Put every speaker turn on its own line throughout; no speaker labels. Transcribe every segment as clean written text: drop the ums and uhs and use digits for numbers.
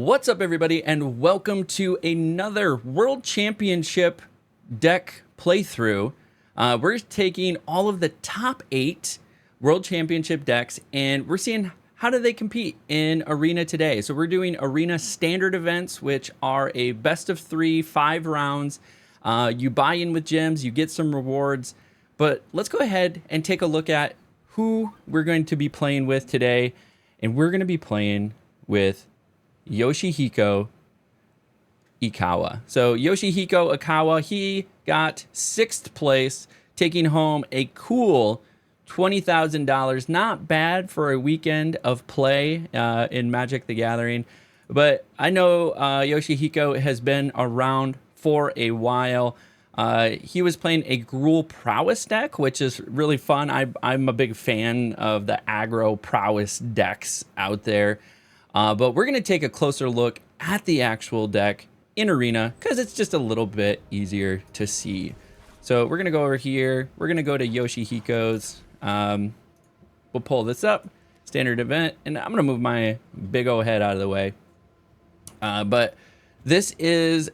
What's up, everybody, and welcome to another World Championship deck playthrough. We're taking all of the top 8 World Championship decks, and we're seeing how do they compete in Arena today. So we're doing Arena standard events, which are a best of 3, 5 rounds. You buy in with gems, you get some rewards. But let's go ahead and take a look at who we're going to be playing with today. And we're going to be playing with Yoshihiko Ikawa. So Yoshihiko Ikawa, he got 6th place, taking home a cool $20,000. Not bad for a weekend of play in Magic the Gathering. But I know Yoshihiko has been around for a while. He was playing a Gruul Prowess deck, which is really fun. I'm a big fan of the aggro prowess decks out there. But we're going to take a closer look at the actual deck in Arena because it's just a little bit easier to see. So we're going to go over here. We're going to go to Yoshihiko's. We'll pull this up, standard event, and I'm going to move my big old head out of the way. But this is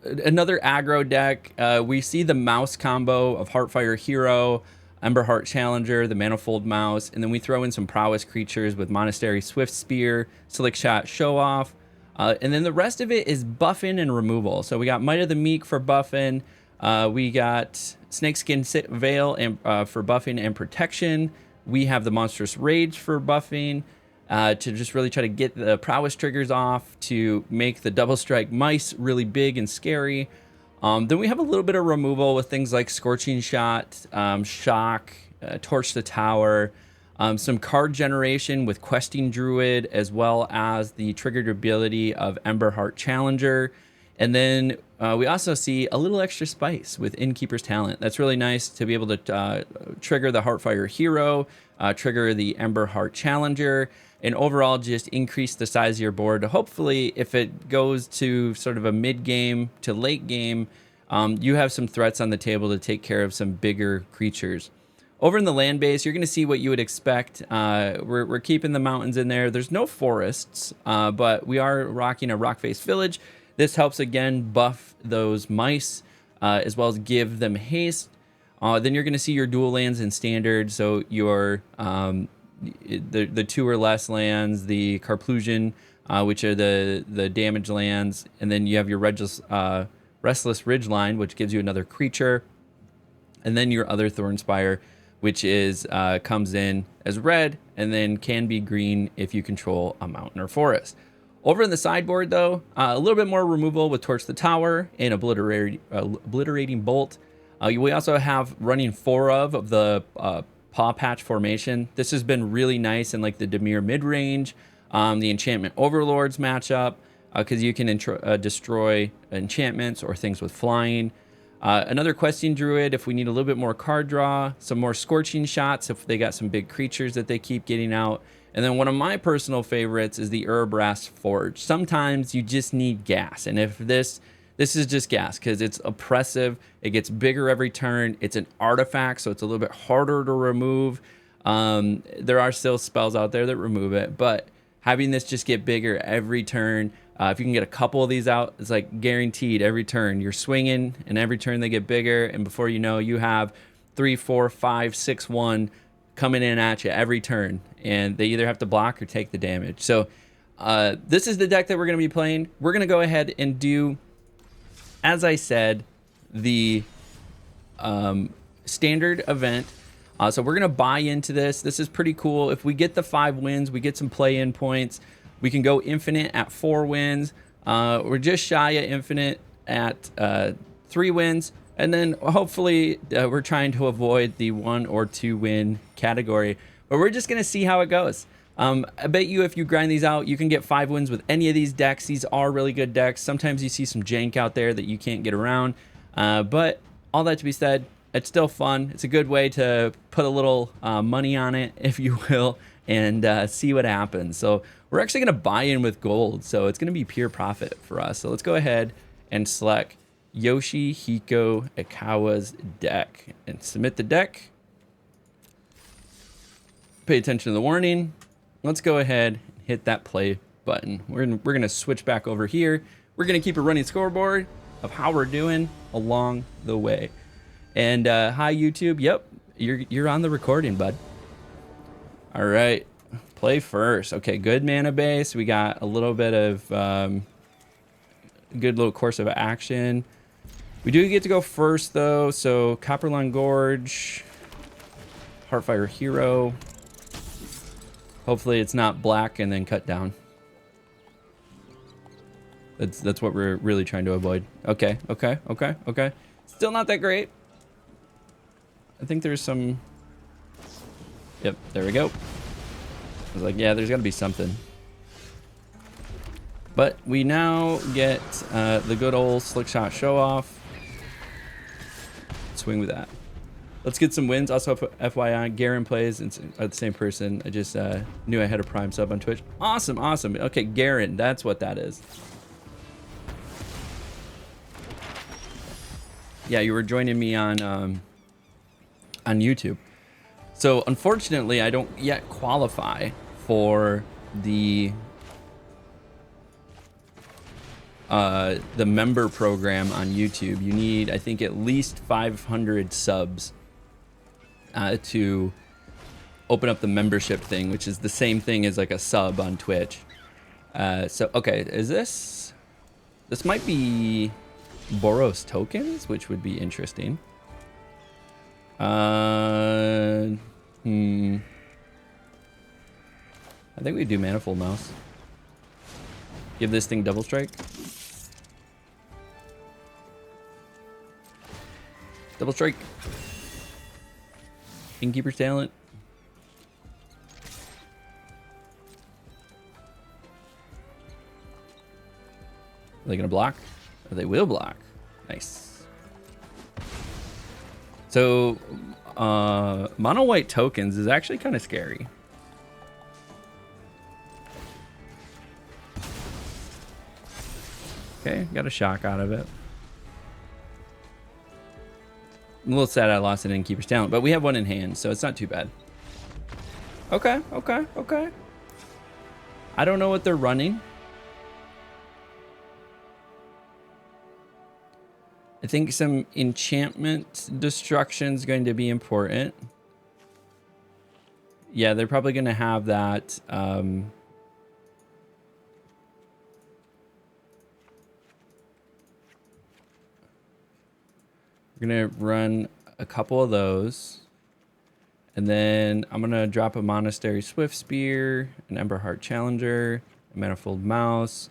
another aggro deck. We see the mouse combo of Heartfire Hero, Emberheart Challenger, the Manifold Mouse, and then we throw in some prowess creatures with Monastery Swift Spear, Slick Shot Show Off, and then the rest of it is buffing and removal. So we got Might of the Meek for buffing, we got Snakeskin Veil and, for buffing and protection, we have the Monstrous Rage for buffing, to just really try to get the prowess triggers off to make the Double Strike Mice really big and scary. Then we have a little bit of removal with things like Scorching Shot, Shock, Torch the Tower, some card generation with Questing Druid, as well as the triggered ability of Emberheart Challenger. And then we also see a little extra spice with Innkeeper's Talent. That's really nice to be able to trigger the Heartfire Hero, trigger the Emberheart Challenger, and overall just increase the size of your board. Hopefully, if it goes to sort of a mid-game to late game, you have some threats on the table to take care of some bigger creatures. Over in the land base, you're going to see what you would expect. We're keeping the mountains in there. There's no forests, but we are rocking a rock-faced village. This helps, again, buff those mice, as well as give them haste. Then you're going to see your dual lands in standard, so your the 2 or less lands, the Carplusion, which are the damage lands, and then you have your Restless Ridgeline, which gives you another creature, and then your other Thornspire, which is comes in as red and then can be green if you control a mountain or forest. Over in the sideboard, though, a little bit more removal with Torch the Tower and Obliterating Bolt. We also have running 4 of the Paw Patch formation. This has been really nice in like the Dimir mid-range, the Enchantment Overlords matchup, because you can destroy enchantments or things with flying. Another Questing Druid if we need a little bit more card draw, some more Scorching Shots if they got some big creatures that they keep getting out. And then one of my personal favorites is the Urabrask Forge. Sometimes you just need gas, and if this is just gas because it's oppressive. It gets bigger every turn. It's an artifact, so it's a little bit harder to remove. There are still spells out there that remove it, but having this just get bigger every turn, if you can get a couple of these out, it's like guaranteed every turn. You're swinging, and every turn they get bigger, and before you know, you have 3, 4, 5, 6, 1 coming in at you every turn, and they either have to block or take the damage. So this is the deck that we're going to be playing. We're going to go ahead and do, as I said, the standard event. So we're going to buy into this. This is pretty cool. If we get the 5 wins, we get some play-in points. We can go infinite at 4 wins. We're just shy of infinite at 3 wins. And then hopefully we're trying to avoid the 1 or 2 win category. But we're just going to see how it goes. I bet you if you grind these out, you can get 5 wins with any of these decks. These are really good decks. Sometimes you see some jank out there that you can't get around. But all that to be said, it's still fun. It's a good way to put a little money on it, if you will, and see what happens. So we're actually going to buy in with gold. So it's going to be pure profit for us. So let's go ahead and select Yoshihiko Ikawa's deck and submit the deck. Pay attention to the warning. Let's go ahead and hit that play button. We're gonna switch back over here. We're gonna keep a running scoreboard of how we're doing along the way. And hi YouTube. Yep, you're on the recording, bud. All right, play first. Okay, good mana base. We got a little bit of good little course of action. We do get to go first though. So Copperline Gorge, Heartfire Hero. Hopefully it's not black and then cut down. That's what we're really trying to avoid. Okay. Still not that great. I think there's some... Yep, there we go. I was like, yeah, there's got to be something. But we now get the good old slick shot show off. Swing with that. Let's get some wins. Also, FYI, Garen plays and are the same person. I just knew I had a Prime sub on Twitch. Awesome. Okay, Garen, that's what that is. Yeah, you were joining me on YouTube. So unfortunately, I don't yet qualify for the member program on YouTube. You need, I think, at least 500 subs to open up the membership thing, which is the same thing as like a sub on Twitch. So okay, is this might be Boros tokens, which would be interesting. I think we do Manifold Mouse. Give this thing double strike. Double strike. Innkeeper's Talent. Are they gonna block? Or they will block. Nice. So mono white tokens is actually kind of scary. Okay, got a shock out of it. I'm a little sad I lost an Innkeeper's Talent, but we have one in hand, so it's not too bad. Okay. I don't know what they're running. I think some enchantment destruction is going to be important. Yeah, they're probably going to have that. We're going to run a couple of those. And then I'm going to drop a Monastery Swift Spear, an Emberheart Challenger, a Manifold Mouse,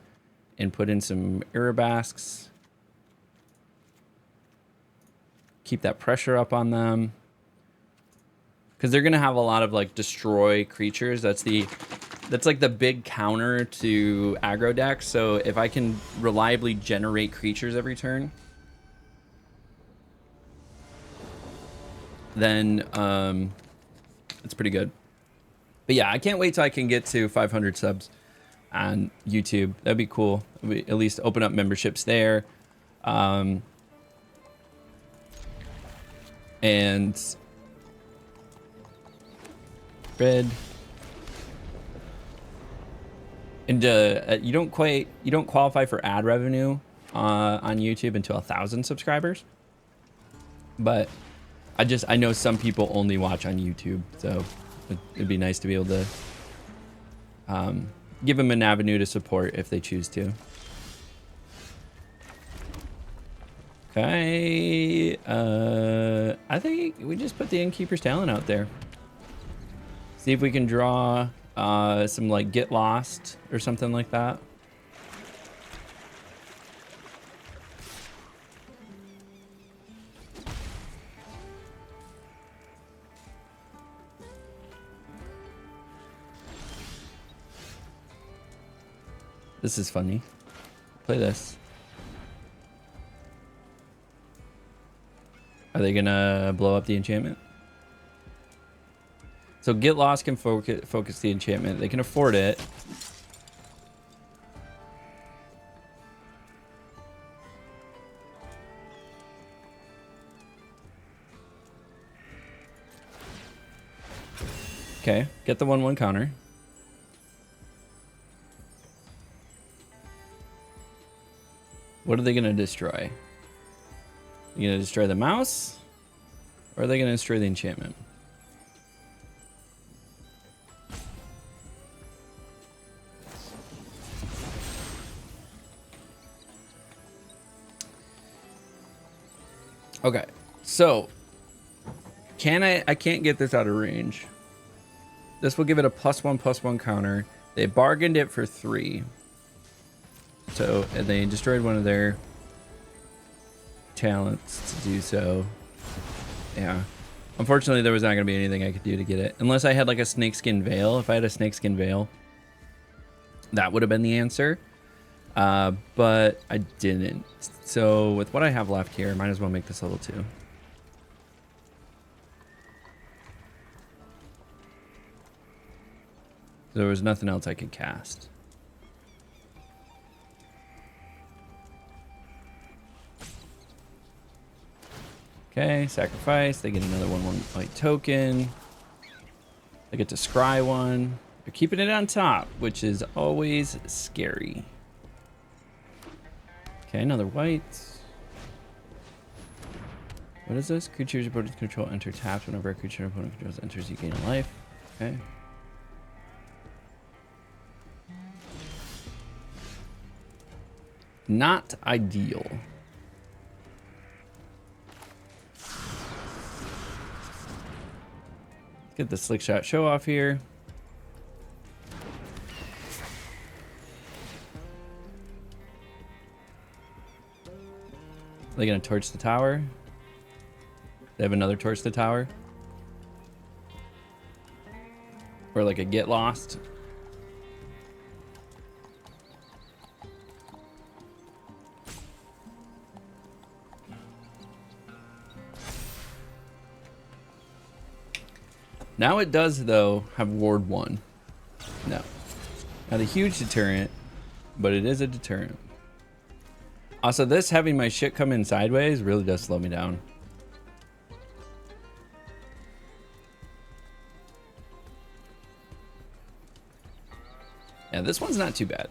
and put in some Arabasks. Keep that pressure up on them. Because they're going to have a lot of like destroy creatures. That's like the big counter to aggro decks. So if I can reliably generate creatures every turn, then it's pretty good. But yeah, I can't wait till I can get to 500 subs on YouTube. That'd be cool. At least open up memberships there. And red. And you don't qualify for ad revenue on YouTube until 1,000 subscribers. But I know some people only watch on YouTube, so it'd be nice to be able to give them an avenue to support if they choose to. Okay, I think we just put the Innkeeper's Talent out there. See if we can draw some like Get Lost or something like that. This is funny. Play this. Are they gonna blow up the enchantment? So Get Lost can focus the enchantment. They can afford it. Okay, get the 1/1 counter. What are they going to destroy? You going to destroy the mouse? Or are they going to destroy the enchantment? Okay, so I can't get this out of range. This will give it a +1/+1 counter. They bargained it for 3. So, and they destroyed one of their talents to do so. Yeah. Unfortunately, there was not going to be anything I could do to get it. Unless I had like a snakeskin veil. If I had a snakeskin veil, that would have been the answer. But I didn't. So with what I have left here, might as well make this level 2. There was nothing else I could cast. Okay, sacrifice. They get another 1/1 white token. They get to scry one. They're keeping it on top, which is always scary. Okay, another white. What is this? Creatures your opponent control enter tapped. Whenever a creature your opponent controls enters, you gain a life. Okay. Not ideal. Let's get the slick shot show off here. Are they gonna torch the tower? They have another torch the tower? Or like a get lost? Now it does, though, have Ward 1. No. Not a huge deterrent, but it is a deterrent. Also, this having my shit come in sideways really does slow me down. Yeah, this one's not too bad.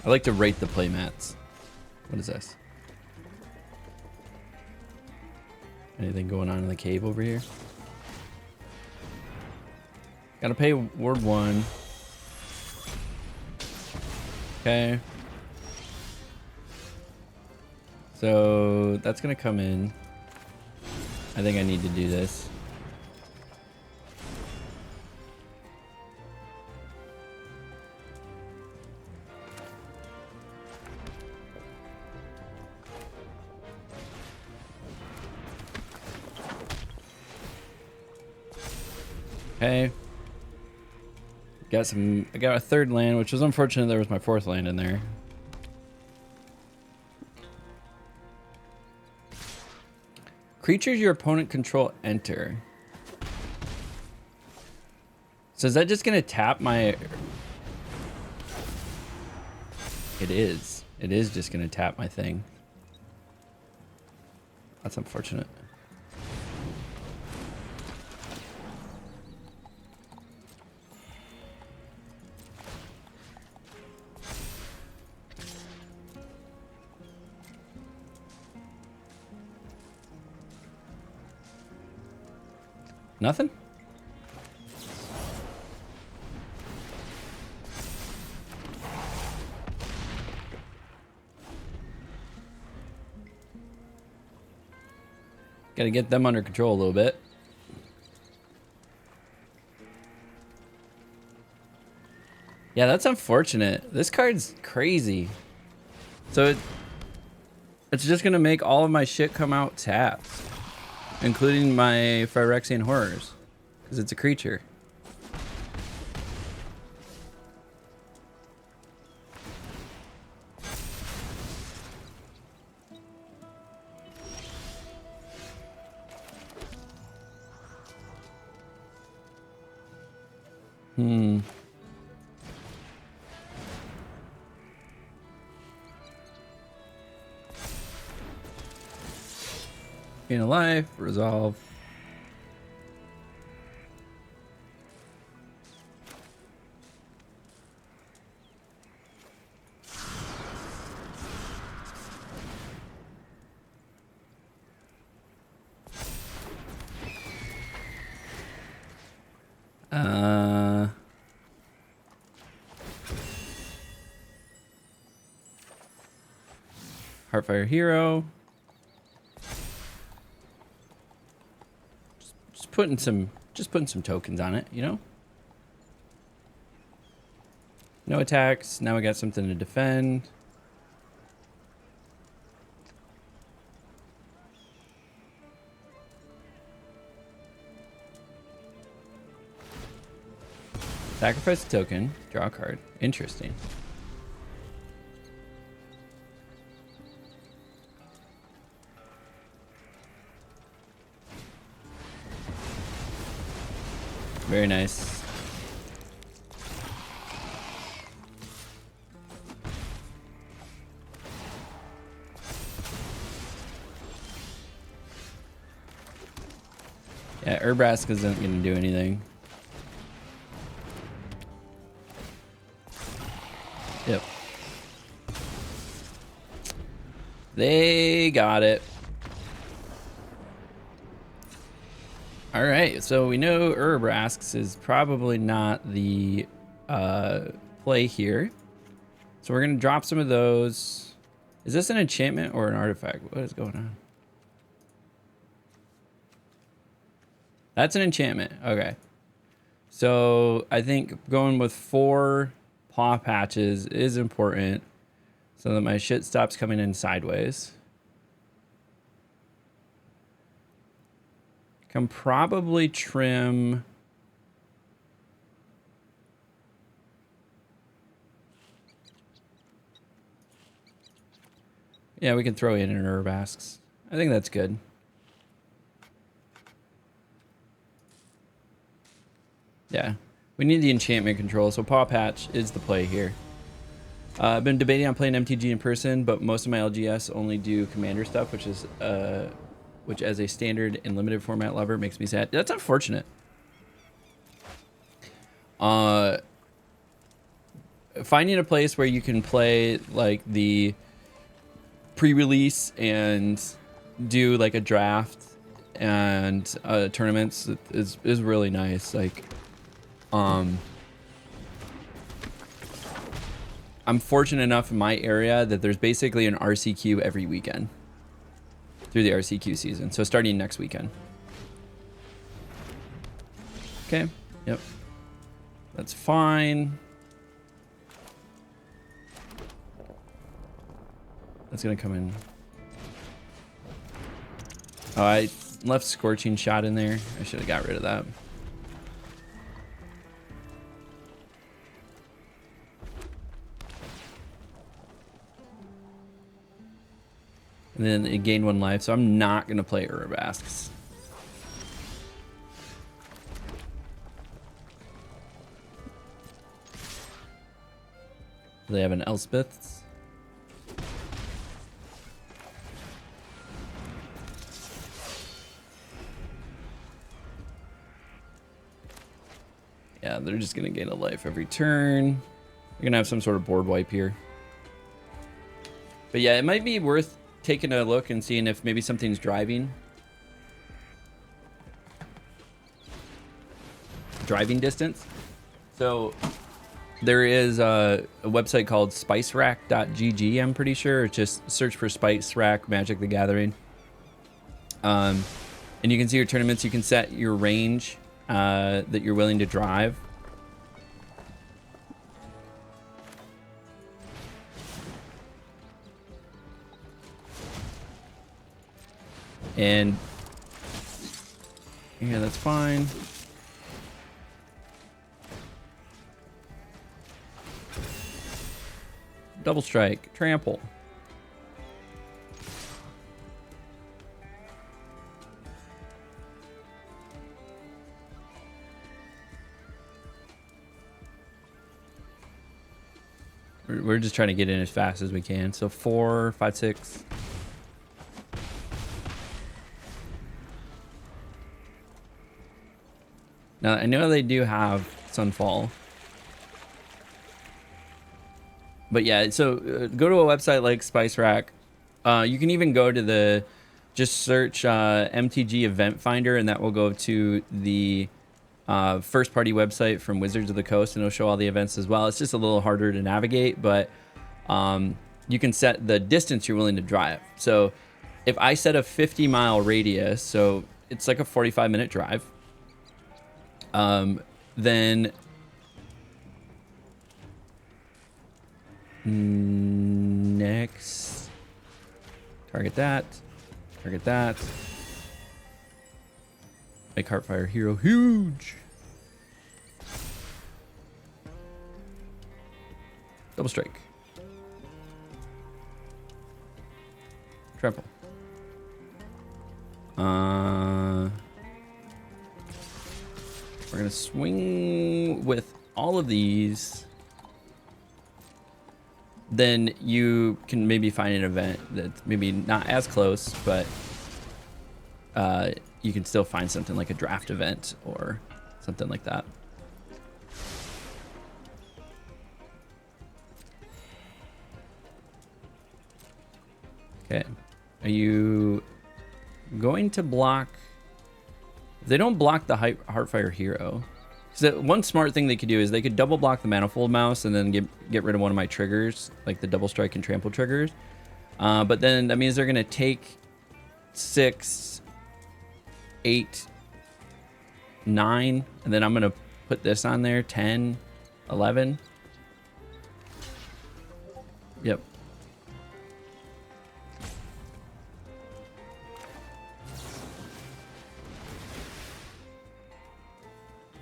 I like to rate the playmats. What is this? Anything going on in the cave over here? Gotta pay Ward 1. Okay. So that's gonna come in. I think I need to do this. Okay. I got a third land, which was unfortunate. There was my fourth land in there. Creatures your opponent control enter. So is that just gonna tap my... It is. It is just gonna tap my thing. That's unfortunate. Nothing? Gotta get them under control a little bit. Yeah, that's unfortunate. This card's crazy. So it's just gonna make all of my shit come out tapped. Including my Phyrexian Horrors. Because it's a creature. Gain a life, resolve. Heartfire Hero. Just putting some tokens on it, you know? No attacks. Now we got something to defend. Sacrifice a token. Draw a card. Interesting. Very nice. Yeah, Urbrask isn't going to do anything. Yep. They got it. All right, so we know Urbrasks is probably not the play here. So we're going to drop some of those. Is this an enchantment or an artifact? What is going on? That's an enchantment. Okay. So I think going with 4 paw patches is important so that my shit stops coming in sideways. Can probably trim. Yeah, we can throw in an Urbasks. I think that's good. Yeah, we need the enchantment control, so Paw Patch is the play here. I've been debating on playing MTG in person, but most of my LGS only do Commander stuff, which as a standard and limited format lover makes me sad. That's unfortunate. Finding a place where you can play like the pre-release and do like a draft and tournaments is really nice. Like, I'm fortunate enough in my area that there's basically an RCQ every weekend through the RCQ season. So starting next weekend. Okay. Yep. That's fine. That's gonna come in. Oh, I left Scorching Shot in there. I should have got rid of that. And then it gained 1 life, so I'm not gonna play Urabasks. They have an Elspeth's. Yeah, they're just gonna gain a life every turn. They're gonna have some sort of board wipe here. But yeah, it might be worth taking a look and seeing if maybe something's driving distance. So there is a website called spicerack.gg, I'm pretty sure. Just search for Spice Rack Magic the Gathering. And you can see your tournaments. You can set your range that you're willing to drive. And yeah, that's fine. Double strike, trample. We're just trying to get in as fast as we can. So 4, 5, 6. Now, I know they do have Sunfall. But yeah, so go to a website like Spice Rack. You can even go to just search MTG Event Finder, and that will go to the first party website from Wizards of the Coast, and it'll show all the events as well. It's just a little harder to navigate, but you can set the distance you're willing to drive. So if I set a 50-mile radius, so it's like a 45-minute drive, then next, target that, make Heartfire Hero huge. Double strike. Trample. We're gonna swing with all of these. Then you can maybe find an event that's maybe not as close, but you can still find something like a draft event or something like that. Okay, are you going to block? If they don't block the Heartfire Hero, so one smart thing they could do is they could double block the Manifold Mouse and then get rid of one of my triggers, like the double strike and trample triggers. But then that means they're gonna take 6, 8, 9, and then I'm gonna put this on there, 10, 11. Yep.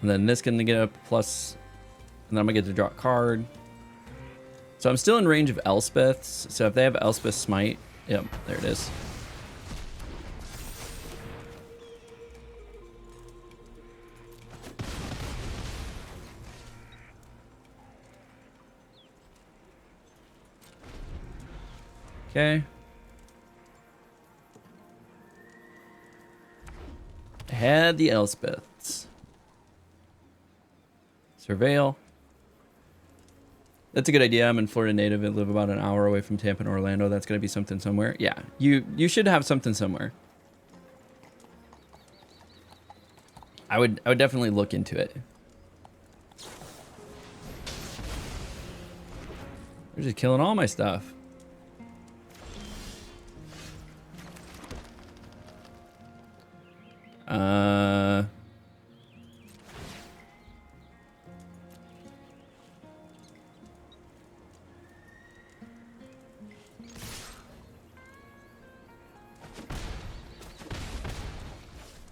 And then this gonna get a plus, and then I'm gonna get to draw a card. So I'm still in range of Elspeth's. So if they have Elspeth Smite, yep, there it is. Okay. I had the Elspeths. Surveil. That's a good idea. I'm in Florida native and live about an hour away from Tampa and Orlando. That's going to be something somewhere. Yeah, you should have something somewhere. I would definitely look into it. They're just killing all my stuff.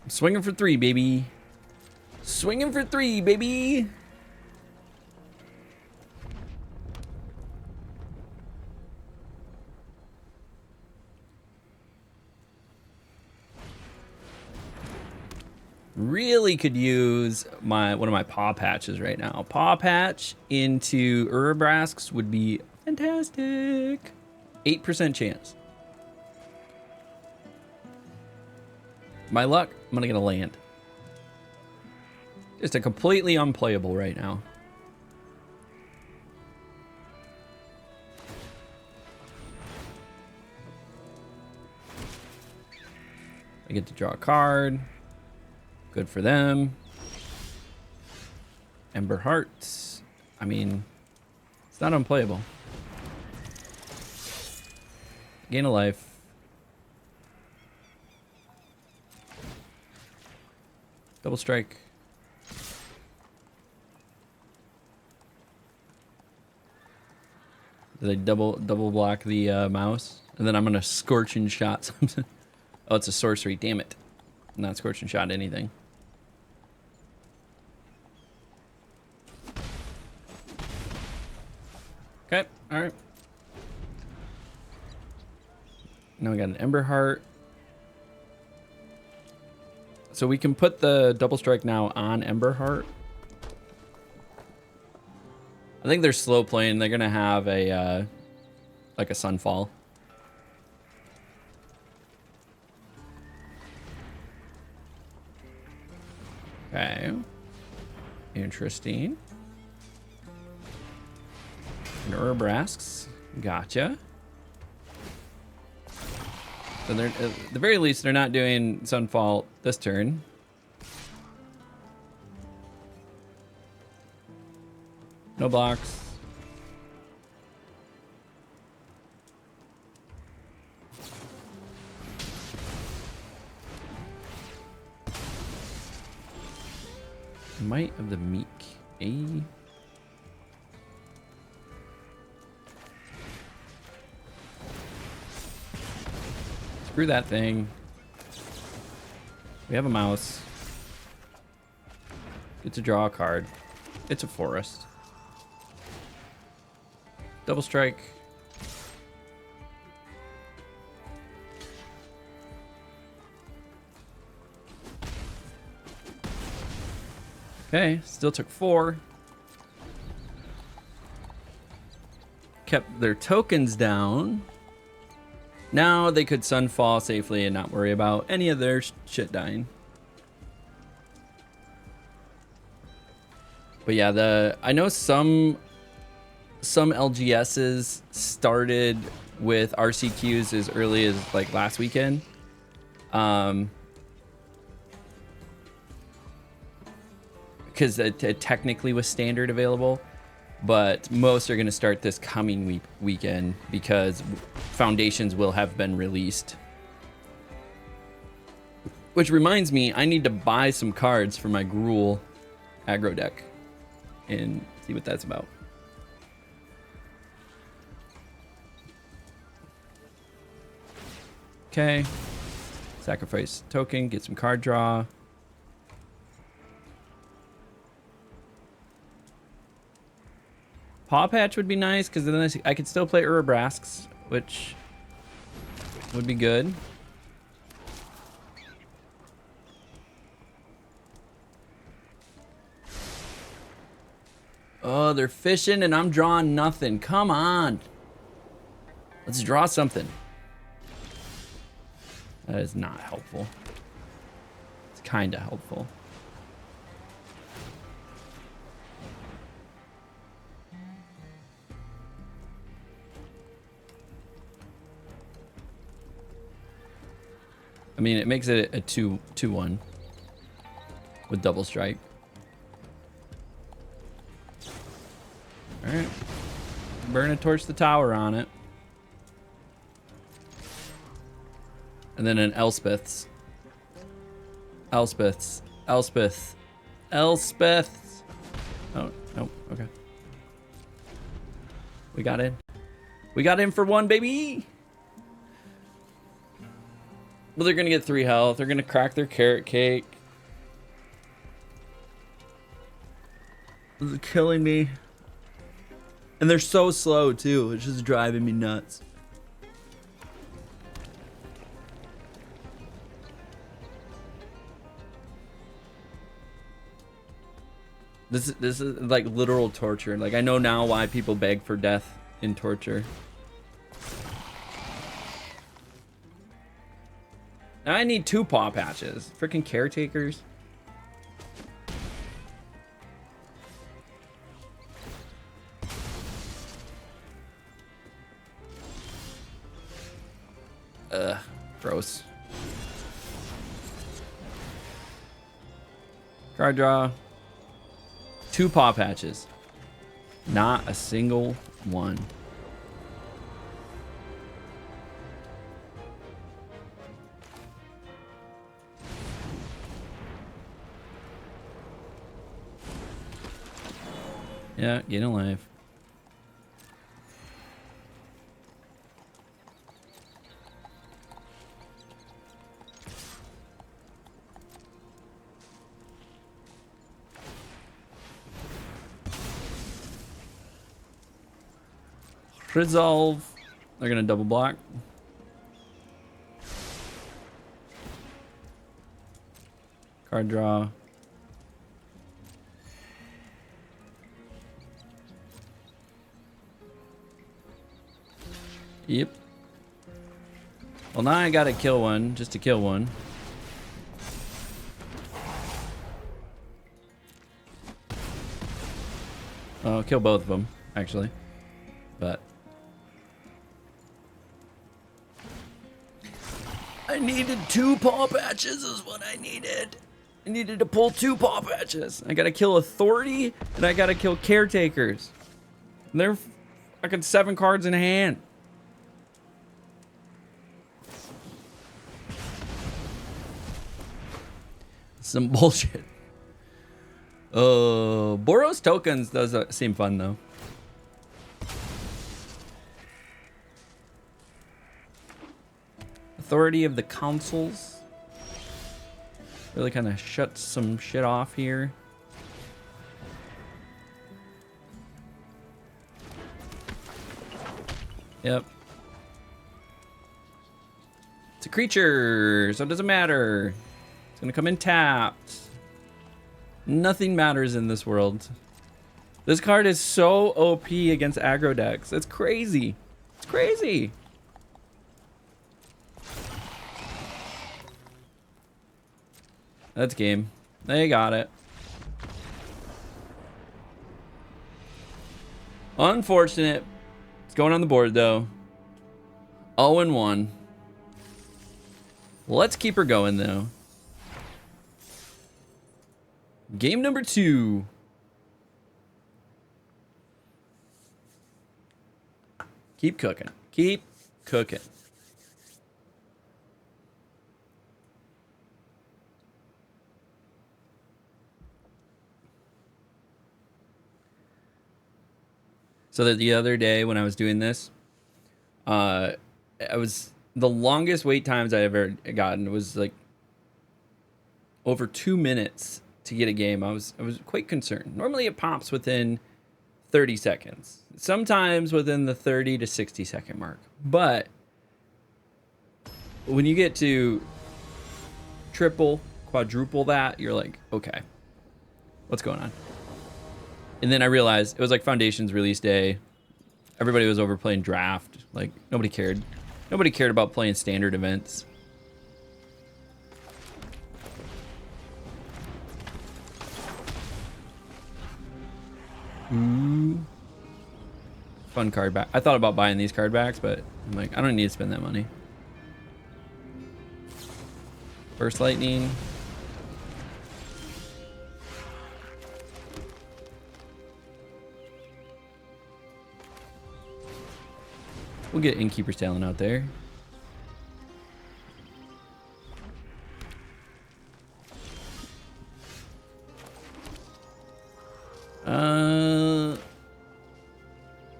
Swinging for 3, baby. Swinging for 3, baby. Really could use one of my paw patches right now. Paw patch into Urabrasks would be fantastic. 8% chance. My luck, I'm gonna get a land. Just a completely unplayable right now. I get to draw a card. Good for them. Ember Hearts. I mean, it's not unplayable. Gain a life. Double strike. Did I double block the mouse? And then I'm gonna scorching shot something. Oh, it's a sorcery. Damn it! I'm not scorching shot anything. Okay. All right. Now we got an Ember Heart. So we can put the double strike now on Ember Heart. I think they're slow playing. They're gonna have a like a Sunfall. Okay. Interesting. Urabrasks. Gotcha. So they're at the very least they're not doing Sunfall this turn. No blocks. Might of the Meek. Screw that thing. We have a mouse. Get to draw a card. It's a forest. Double strike. Okay, still took 4. Kept their tokens down. Now they could Sunfall safely and not worry about any of their shit dying. But yeah, I know some LGSs started with RCQs as early as like last weekend. Because it technically was standard available, but most are going to start this coming weekend because foundations will have been released. Which reminds me, I need to buy some cards for my Gruul Aggro deck and see what that's about. Okay, sacrifice token, get some card draw. Paw Patch would be nice because then I could still play Urabrasks, which would be good. Oh, they're fishing and I'm drawing nothing. Come on. Let's draw something. That is not helpful. It's kind of helpful. I mean, it makes it a 2-1 with double strike. All right, burn a torch the tower on it, and then an Elspeth's. Elspeth. Oh no, okay. We got in. We got in for 1, baby. Well, they're gonna get 3 health. They're gonna crack their carrot cake. This is killing me. And they're so slow too. It's just driving me nuts. This is like literal torture. Like, I know now why people beg for death in torture. Now I need 2 paw patches. Freaking caretakers. Gross. Card draw. 2 paw patches. Not a single one. Yeah, get alive. Resolve. They're gonna double block. Card draw. Yep. Well, now I gotta kill one just to kill one. I'll kill both of them, actually. But I needed 2 paw patches is what I needed. I needed to pull 2 paw patches. I gotta kill Authority and I gotta kill Caretakers. And they're fucking 7 cards in hand. Some bullshit. Oh, Boros tokens does seem fun though. Authority of the councils. Really kind of shuts some shit off here. Yep. It's a creature, so it doesn't matter. It's gonna come in tapped. Nothing matters in this world. This card is so OP against aggro decks. It's crazy. It's crazy. That's game. They got it. Unfortunate. It's going on the board though. 0-1. Let's keep her going though. Game number 2. Keep cooking. Keep cooking. So that the other day when I was doing this, I was the longest wait times I ever gotten was like over 2 minutes to get a game. I was quite concerned. Normally it pops within 30 seconds. Sometimes within the 30 to 60 second mark. But when you get to triple, quadruple that, you're like, okay, what's going on? And then I realized it was like Foundation's release day. Everybody was over playing draft. Like nobody cared. Nobody cared about playing standard events. Ooh. Fun card back. I thought about buying these card backs, but I'm like, I don't need to spend that money. Burst Lightning. We'll get Innkeeper's Talent out there.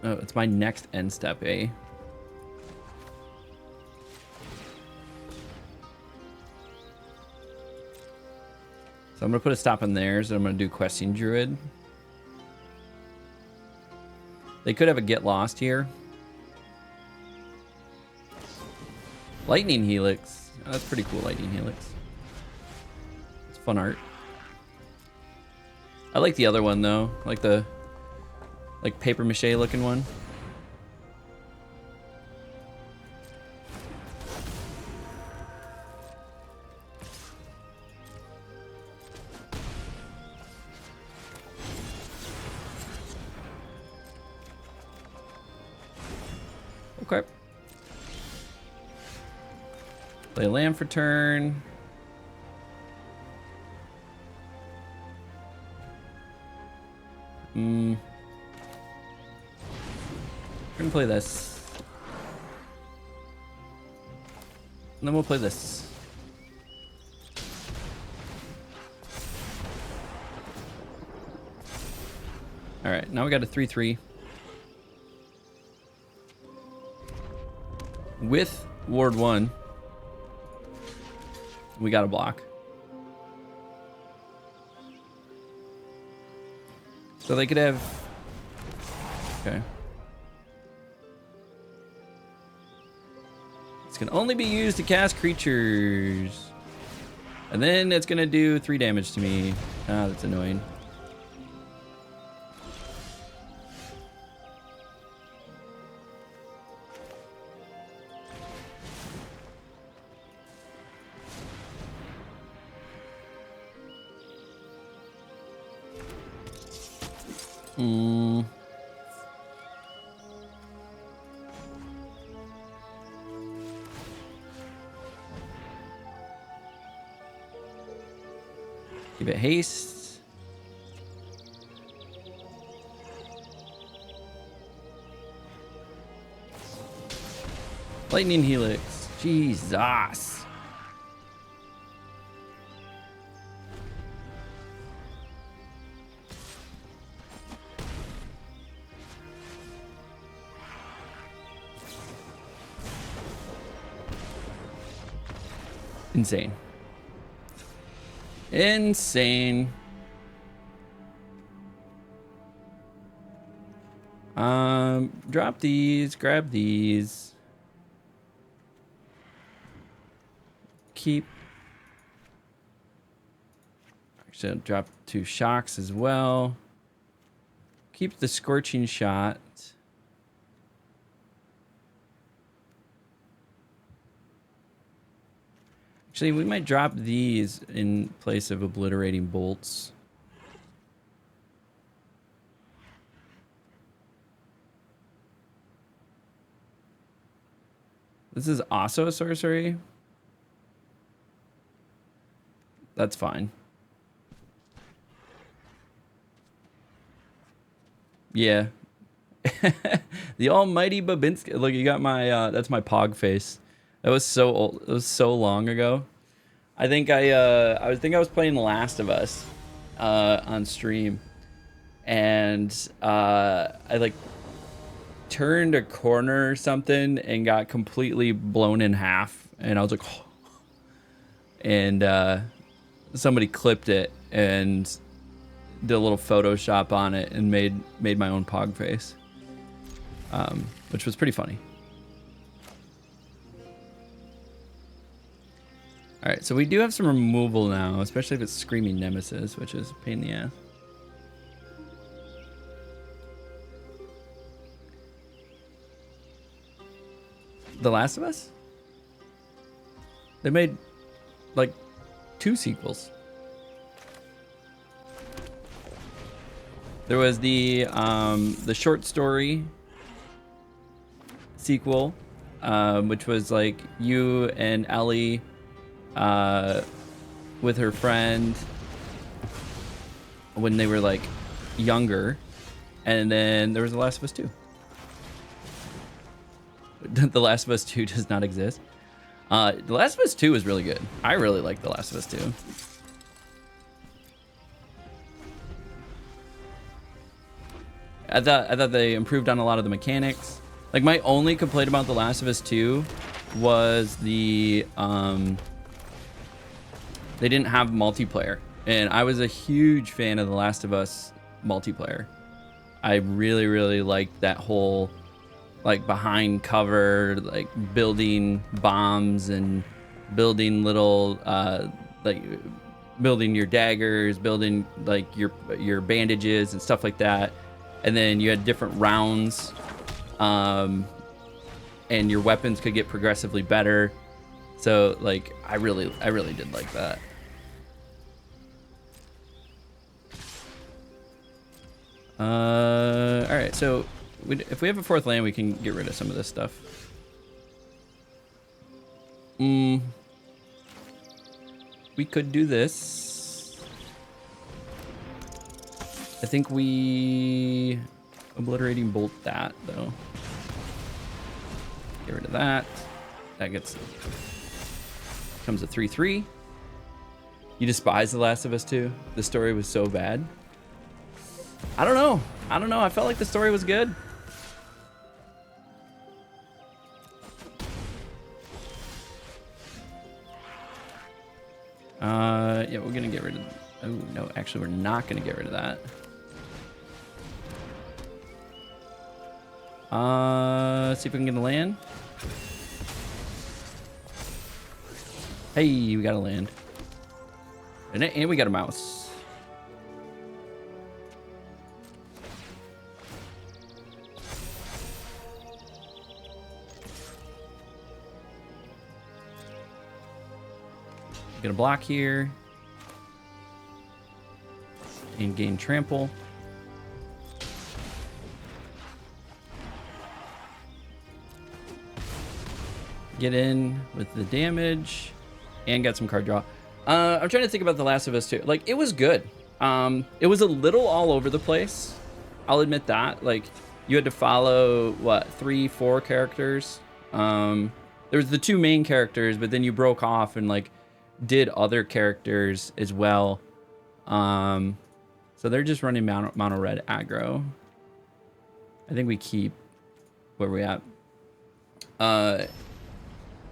Oh, it's my next end step, eh? So I'm gonna put a stop in there, so I'm gonna do Questing Druid. They could have a Get Lost here. Lightning Helix. Oh, that's pretty cool, Lightning Helix. It's fun art. I like the other one though. I like the paper mache looking one. Okay. Play land for turn. We're gonna play this. And then we'll play this. Alright, now we got a 3/3. With Ward 1. We got a block. So they could have... Okay. It's going to only be used to cast creatures. And then it's going to do 3 damage to me. Ah, that's annoying. Give it haste. Lightning Helix. Jesus. Insane. Insane. Drop these, grab these. Keep. Actually, I'll drop 2 shocks as well. Keep the scorching shot. Actually, we might drop these in place of obliterating bolts. This is also a sorcery. That's fine. Yeah. The almighty Babinski. Look, you got my, that's my pog face. That was so old. It was so long ago. I think I was playing The Last of Us on stream. And I like turned a corner or something and got completely blown in half. And I was like, oh. And somebody clipped it and did a little Photoshop on it and made my own pog face, which was pretty funny. All right, so we do have some removal now, especially if it's Screaming Nemesis, which is a pain in the ass. The Last of Us? They made like 2 sequels. There was the short story sequel, which was like you and Ellie with her friend when they were like younger, and then there was The Last of Us 2. The Last of Us 2 does not exist. The Last of Us 2 is really good. I really like The Last of Us 2. I thought they improved on a lot of the mechanics. Like, my only complaint about The Last of Us 2 was the they didn't have multiplayer, and I was a huge fan of The Last of Us multiplayer. I really liked that whole like behind cover, like building bombs and building little like building your daggers, building like your bandages and stuff like that. And then you had different rounds, and your weapons could get progressively better. So like I really did like that. All right, so if we have a 4th land, we can get rid of some of this stuff. We could do this. I think we obliterating bolt that though. Get rid of that. That becomes a 3/3. You despise The Last of Us 2? The story was so bad. I don't know. I felt like the story was good. Yeah, we're gonna get rid of. Oh no, actually, we're not gonna get rid of that. Let's see if we can get a land. Hey, we got a land, and we got a mouse. Gonna block here and gain trample. Get in with the damage and got some card draw. I'm trying to think about The Last of Us 2. Like, it was good. It was a little all over the place. I'll admit that. Like, you had to follow what, 3-4 characters. There was the 2 main characters, but then you broke off and like did other characters as well. So they're just running mono red aggro. I think we keep where we at.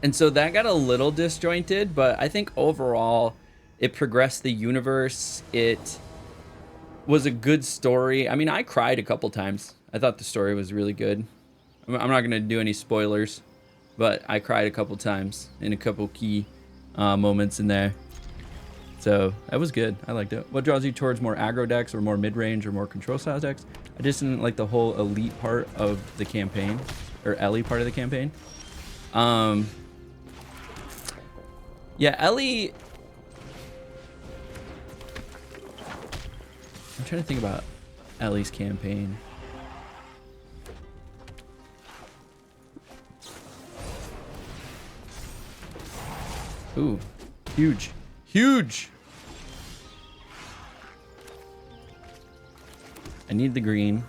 And so that got a little disjointed, but I think overall it progressed the universe. It was a good story. I mean, I cried a couple times. I thought the story was really good. I'm not going to do any spoilers, but I cried a couple times in a couple key moments in there. So that was good. I liked it. What draws you towards more aggro decks or more mid-range or more control style decks? I just didn't like the whole elite part of the campaign, or Ellie part of the campaign. Yeah, Ellie... I'm trying to think about Ellie's campaign. Ooh, huge. Huge! I need the green.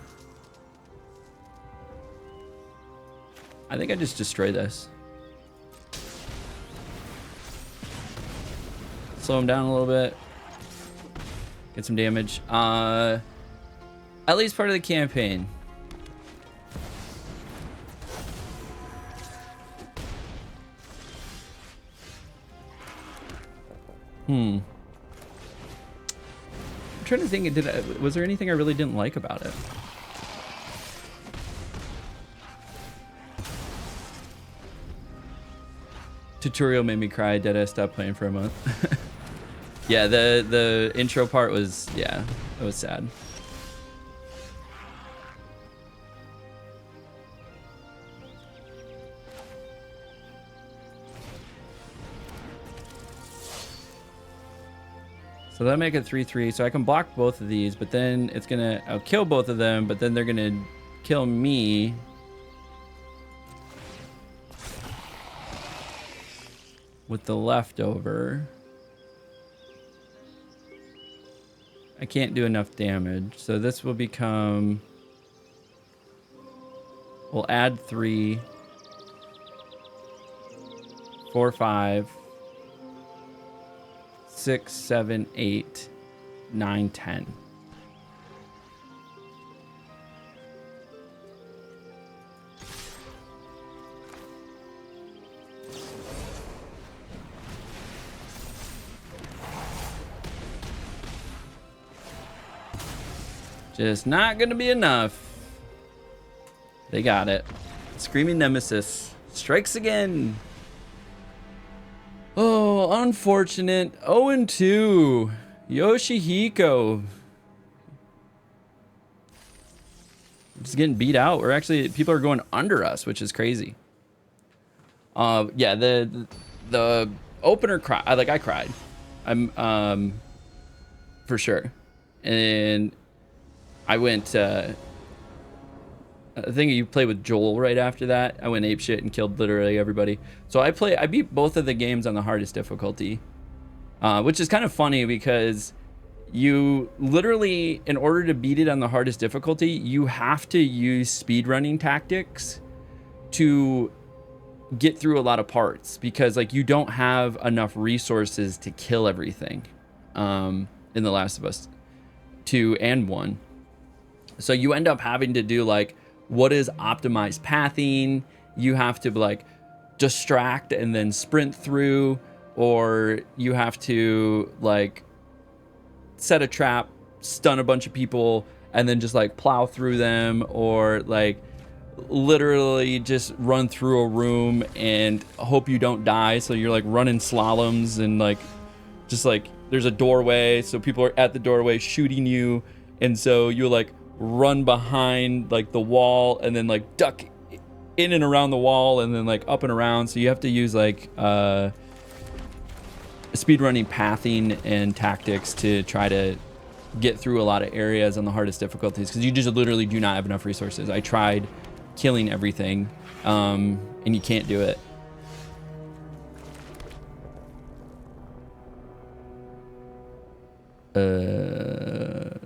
I think I just destroy this. Slow him down a little bit. Get some damage. At least part of the campaign. I'm trying to think, was there anything I really didn't like about it? Tutorial made me cry. Deadass stopped playing for a month. Yeah, the intro part was, yeah, it was sad. So that'll make it 3-3. So I can block both of these, but then it's gonna, I'll kill both of them, but then they're gonna kill me. With the leftover. I can't do enough damage. So this will become, we'll add 3, 4, 5, 6, 7, 8, 9, 10. Just not gonna be enough. They got it. Screaming Nemesis strikes again. Oh, unfortunate. 0-2. Yoshihiko. Just getting beat out. We're actually, people are going under us, which is crazy. Yeah, the opener cry. I cried. I'm for sure. And I went, I think you play with Joel right after that. I went apeshit and killed literally everybody. So I beat both of the games on the hardest difficulty, which is kind of funny because you literally, in order to beat it on the hardest difficulty, you have to use speedrunning tactics to get through a lot of parts because like you don't have enough resources to kill everything in The Last of Us 2 and 1. So you end up having to do like what is optimized pathing. You have to like distract and then sprint through, or you have to like set a trap, stun a bunch of people, and then just like plow through them, or like literally just run through a room and hope you don't die. So you're like running slaloms and like just like there's a doorway, so people are at the doorway shooting you, and so you like run behind like the wall and then like duck in and around the wall and then like up and around. So you have to use like speedrunning pathing and tactics to try to get through a lot of areas on the hardest difficulties because you just literally do not have enough resources. I tried killing everything and you can't do it.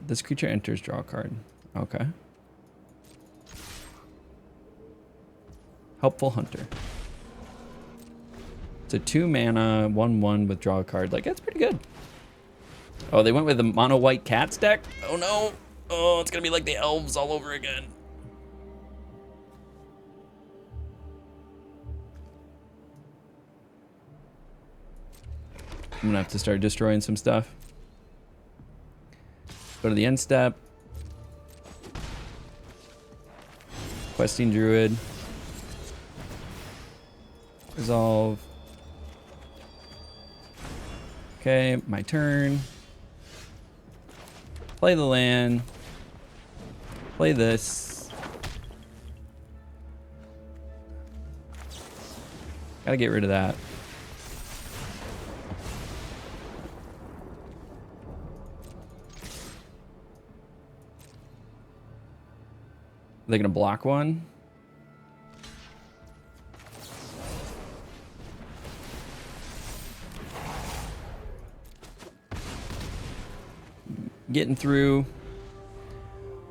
This creature enters, draw a card. Okay. Helpful Hunter. It's a 2 mana, 1/1 with draw a card. Like, that's pretty good. Oh, they went with the mono white cats deck? Oh no. Oh, it's gonna be like the elves all over again. I'm gonna have to start destroying some stuff. Go to the end step. Questing Druid. Resolve. Okay, my turn. Play the land. Play this. Gotta get rid of that. Are they gonna block one? Getting through.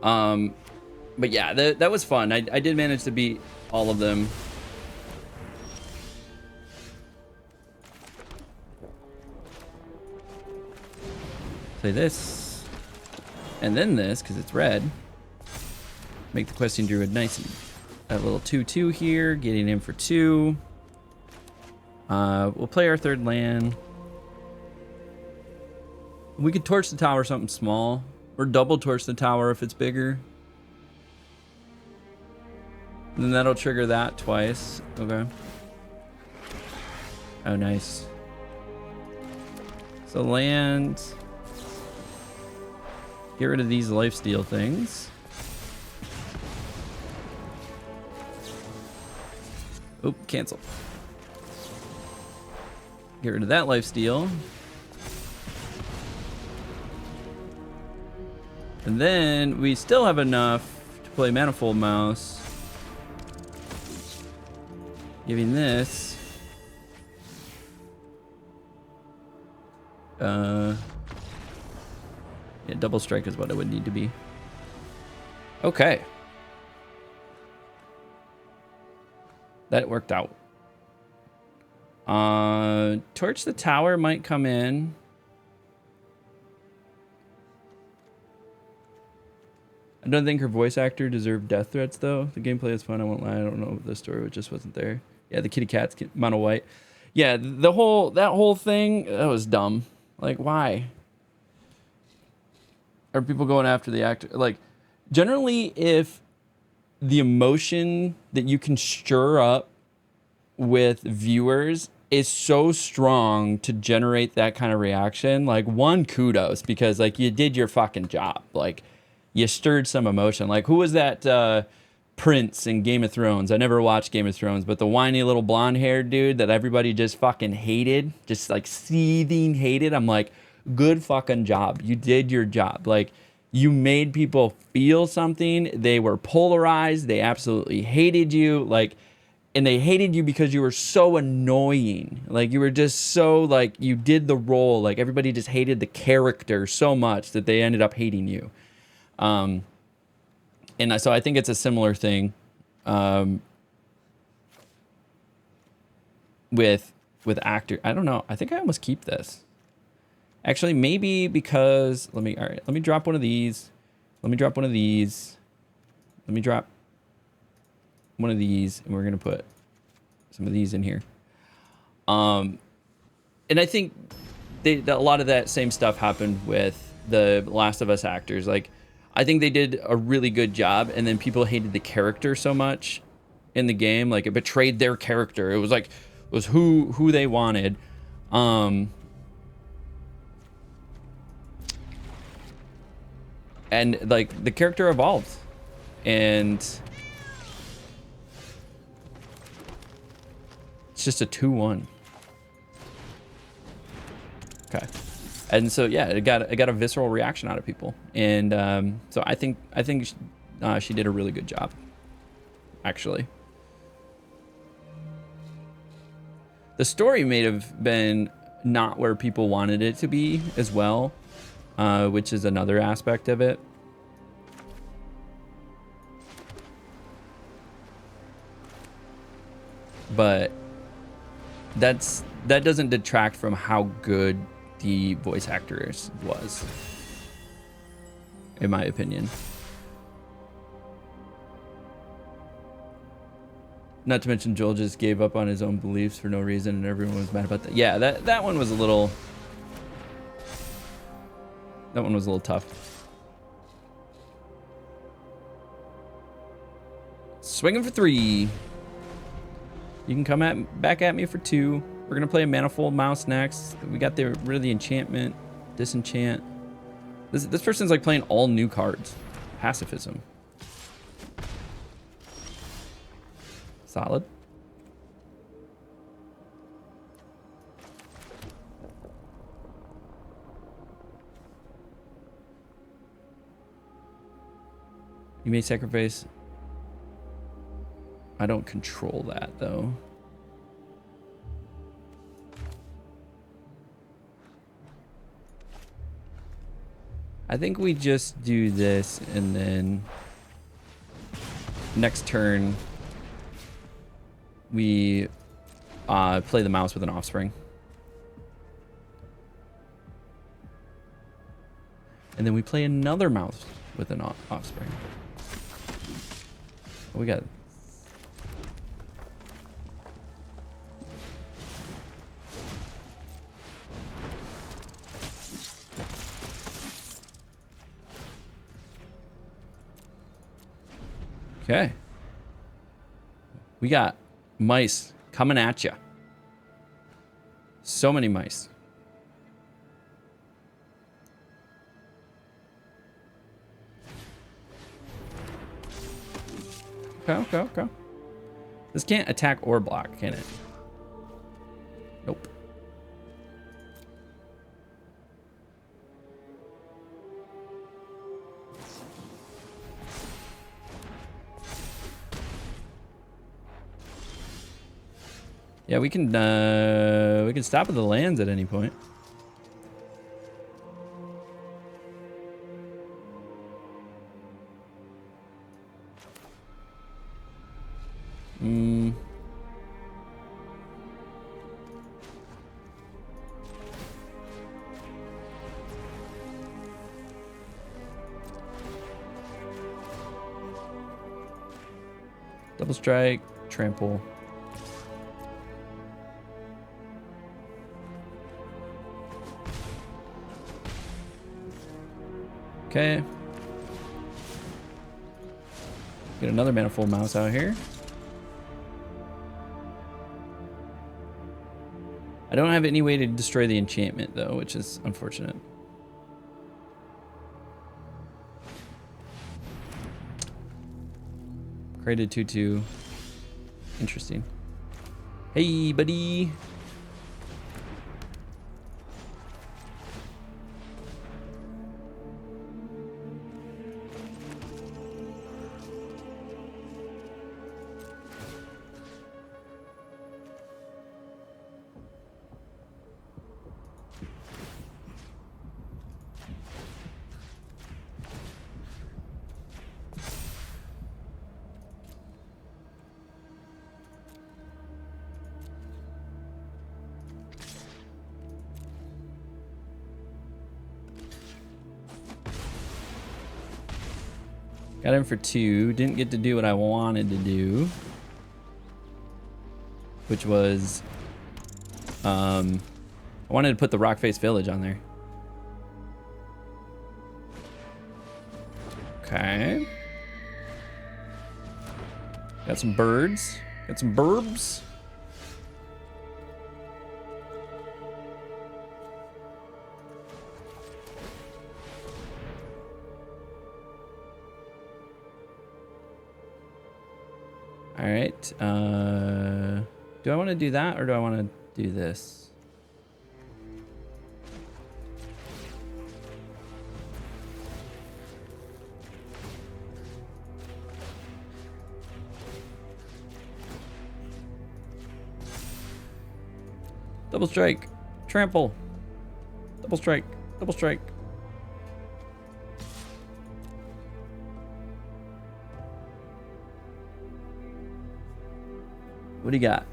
But yeah, that was fun. I did manage to beat all of them. Play this. And then this, because it's red. Make the Questing Druid nice and a little 2/2 here, getting in for 2. We'll play our third land. We could torch the tower something small, or double torch the tower if it's bigger. And then that'll trigger that twice. Okay. Oh, nice. So land. Get rid of these lifesteal things. Oh, cancel. Get rid of that lifesteal. And then we still have enough to play Manifold Mouse. Giving this. Yeah, double strike is what it would need to be. Okay. That worked out. Torch the tower might come in. I don't think her voice actor deserved death threats, though. The gameplay is fun, I won't lie. I don't know if the story just wasn't there. Yeah, the kitty cat's mono white. Yeah, that whole thing, that was dumb. Like, why? Are people going after the actor? Like, generally, if the emotion that you can stir up with viewers is so strong to generate that kind of reaction, like, one, kudos, because, like, you did your fucking job. Like, you stirred some emotion. Like, who was that prince in Game of Thrones? I never watched Game of Thrones, but the whiny little blonde-haired dude that everybody just fucking hated, just, like, seething hated. I'm like, good fucking job. You did your job. Like, you made people feel something. They were polarized. They absolutely hated you. Like, and they hated you because you were so annoying. Like, you were just so, like, you did the role. Like, everybody just hated the character so much that they ended up hating you. And so I think it's a similar thing with actor. I don't know. I think I almost keep this. Actually, maybe because all right, let me drop one of these. Let me drop one of these. Let me drop one of these, and we're gonna put some of these in here. And I think a lot of that same stuff happened with the Last of Us actors. Like, I think they did a really good job, and then people hated the character so much in the game. Like, it betrayed their character. It was like, it was who they wanted. And like, the character evolved, and it's just a 2/1. Okay. And so yeah, it got a visceral reaction out of people, and so I think she did a really good job, actually. The story may have been not where people wanted it to be as well, which is another aspect of it. But that doesn't detract from how good the voice actress was, in my opinion. Not to mention Joel just gave up on his own beliefs for no reason, and everyone was mad about that. Yeah, that one was a little That one was a little tough. Swinging for 3. You can come back at me for 2. We're gonna play a Manifold Mouse next. We got rid of the enchantment, disenchant. This person's like playing all new cards. Pacifism. Solid. You may sacrifice. I don't control that though. I think we just do this and then next turn we play the mouse with an offspring. And then we play another mouse with an offspring. We got... Okay. We got mice coming at you. So many mice. Okay. This can't attack or block, can it? Nope. Yeah, we can stop at the lands at any point. Double strike, trample. Okay. Get another Manifold Mouse out here. I don't have any way to destroy the enchantment though, which is unfortunate. Created 2/2. Interesting. Hey, buddy. Got him for 2. Didn't get to do what I wanted to do, which was I wanted to put the Rockface Village on there. Okay. Got some birds. Got some burbs. All right. Do I want to do that or do I want to do this? Double strike, trample, double strike, double strike. What do you got?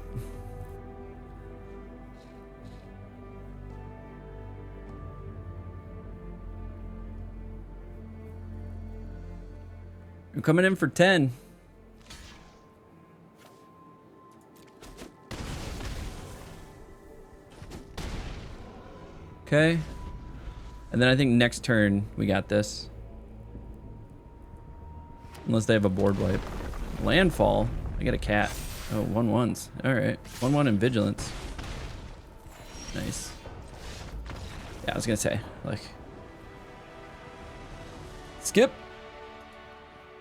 You're coming in for 10. Okay. And then I think next turn we got this. Unless they have a board wipe. Landfall. I got a cat. Oh, 1/1s. All right. 1/1 and vigilance. Nice. Yeah, I was gonna say, like, skip.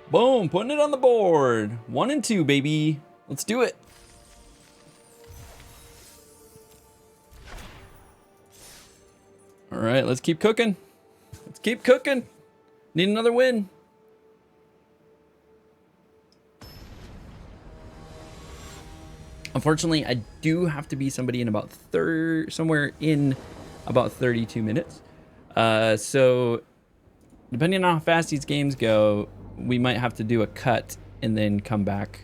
Boom, putting it on the board. 1 and 2, baby. Let's do it. All right, let's keep cooking. Let's keep cooking. Need another win. Unfortunately, I do have to be somebody in about somewhere in about 32 minutes. So depending on how fast these games go, we might have to do a cut and then come back.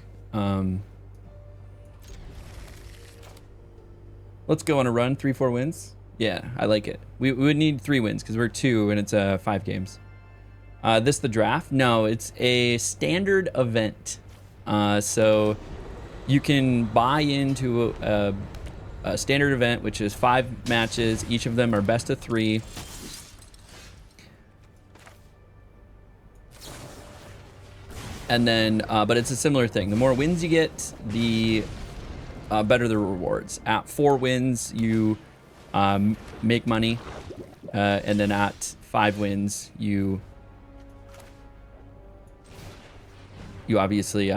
Let's go on a run, 3-4 wins. Yeah, I like it. We would need 3 wins because we're 2 and it's 5 games. This the draft? No, it's a standard event. So you can buy into a standard event, which is 5 matches. Each of them are best of 3. And then, but it's a similar thing. The more wins you get, the better the rewards. At 4 wins, you make money. And then at 5 wins, you obviously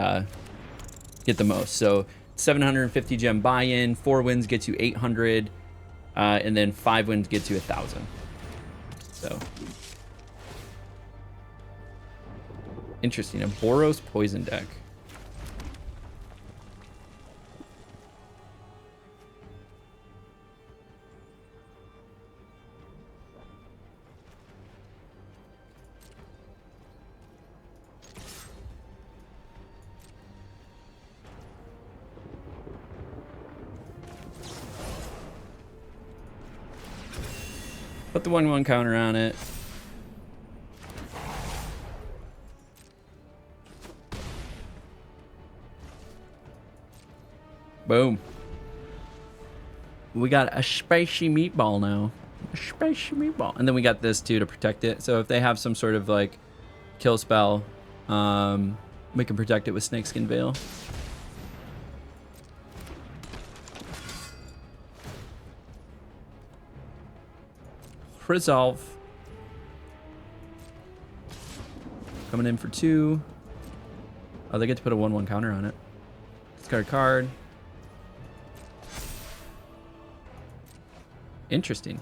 get the most. So 750 gem buy-in, 4 wins gets you 800, and then 5 wins gets you 1,000. So interesting. A Boros poison deck. Put the 1/1 counter on it. Boom. We got a spicy meatball now. A spicy meatball. And then we got this too to protect it. So if they have some sort of like kill spell, we can protect it with Snakeskin Veil. Resolve. Coming in for 2. Oh, they get to put a 1/1 counter on it. Discard card. Interesting.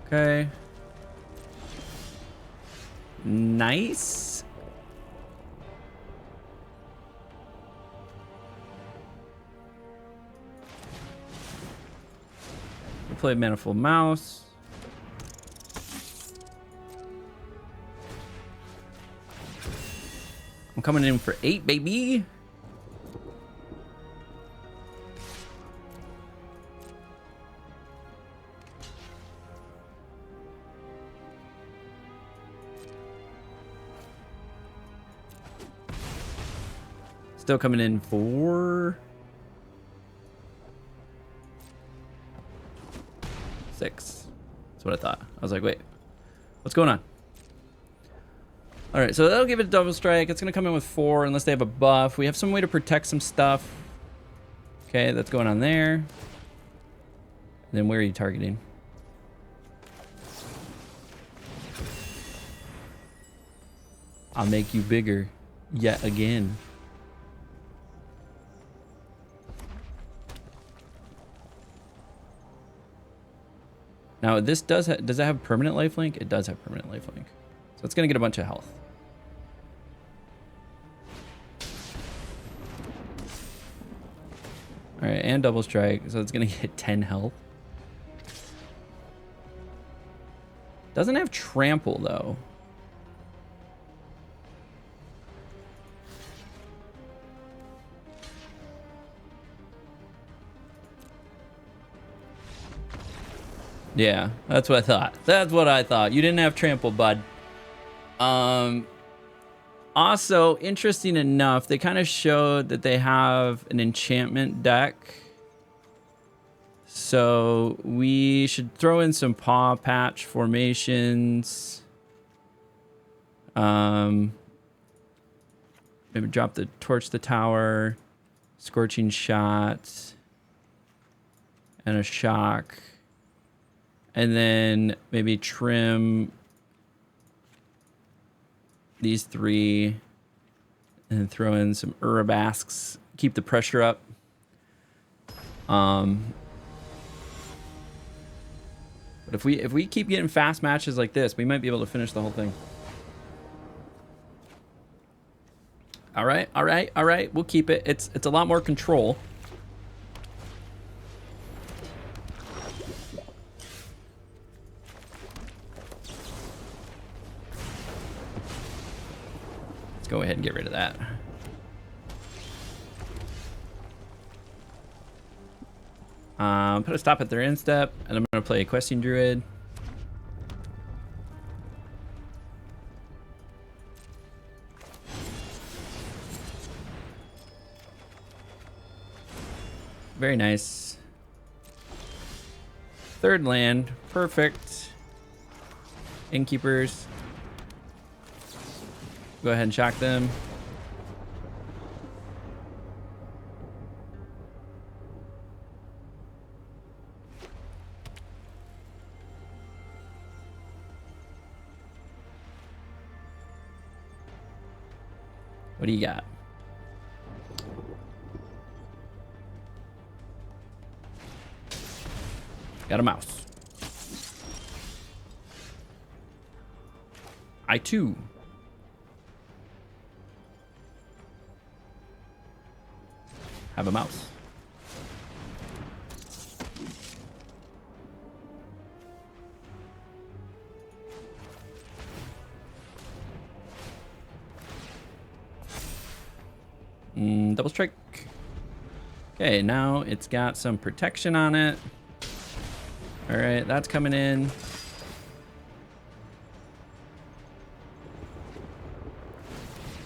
Okay. Nice. We play Manifold Mouse. I'm coming in for 8, baby. Still coming in for 6. That's what I thought. I was like, wait, what's going on? All right, so that'll give it a double strike. It's going to come in with 4 unless they have a buff. We have some way to protect some stuff. Okay, that's going on there. And then where are you targeting? I'll make you bigger yet again. Now this does it have permanent lifelink? It does have permanent lifelink. So it's going to get a bunch of health. All right, and double strike, so it's gonna get 10 health. Doesn't have trample though. Yeah, that's what I thought. That's what I thought. You didn't have trample, bud. Also, interesting enough, they kind of showed that they have an enchantment deck. So we should throw in some paw patch formations. Maybe drop the torch the tower, scorching shot, and a shock. And then maybe trim these 3 and then throw in some Urabasks, keep the pressure up. But if we keep getting fast matches like this, we might be able to finish the whole thing. All right, all right, all right. We'll keep it. It's a lot more control. Let's go ahead and get rid of that. Put a stop at their end step, and I'm going to play a questing druid. Very nice. Third land, perfect. Innkeepers. Go ahead and shock them. What do you got? Got a mouse. I too. Have a mouse. Double strike. Okay, now it's got some protection on it. All right, that's coming in.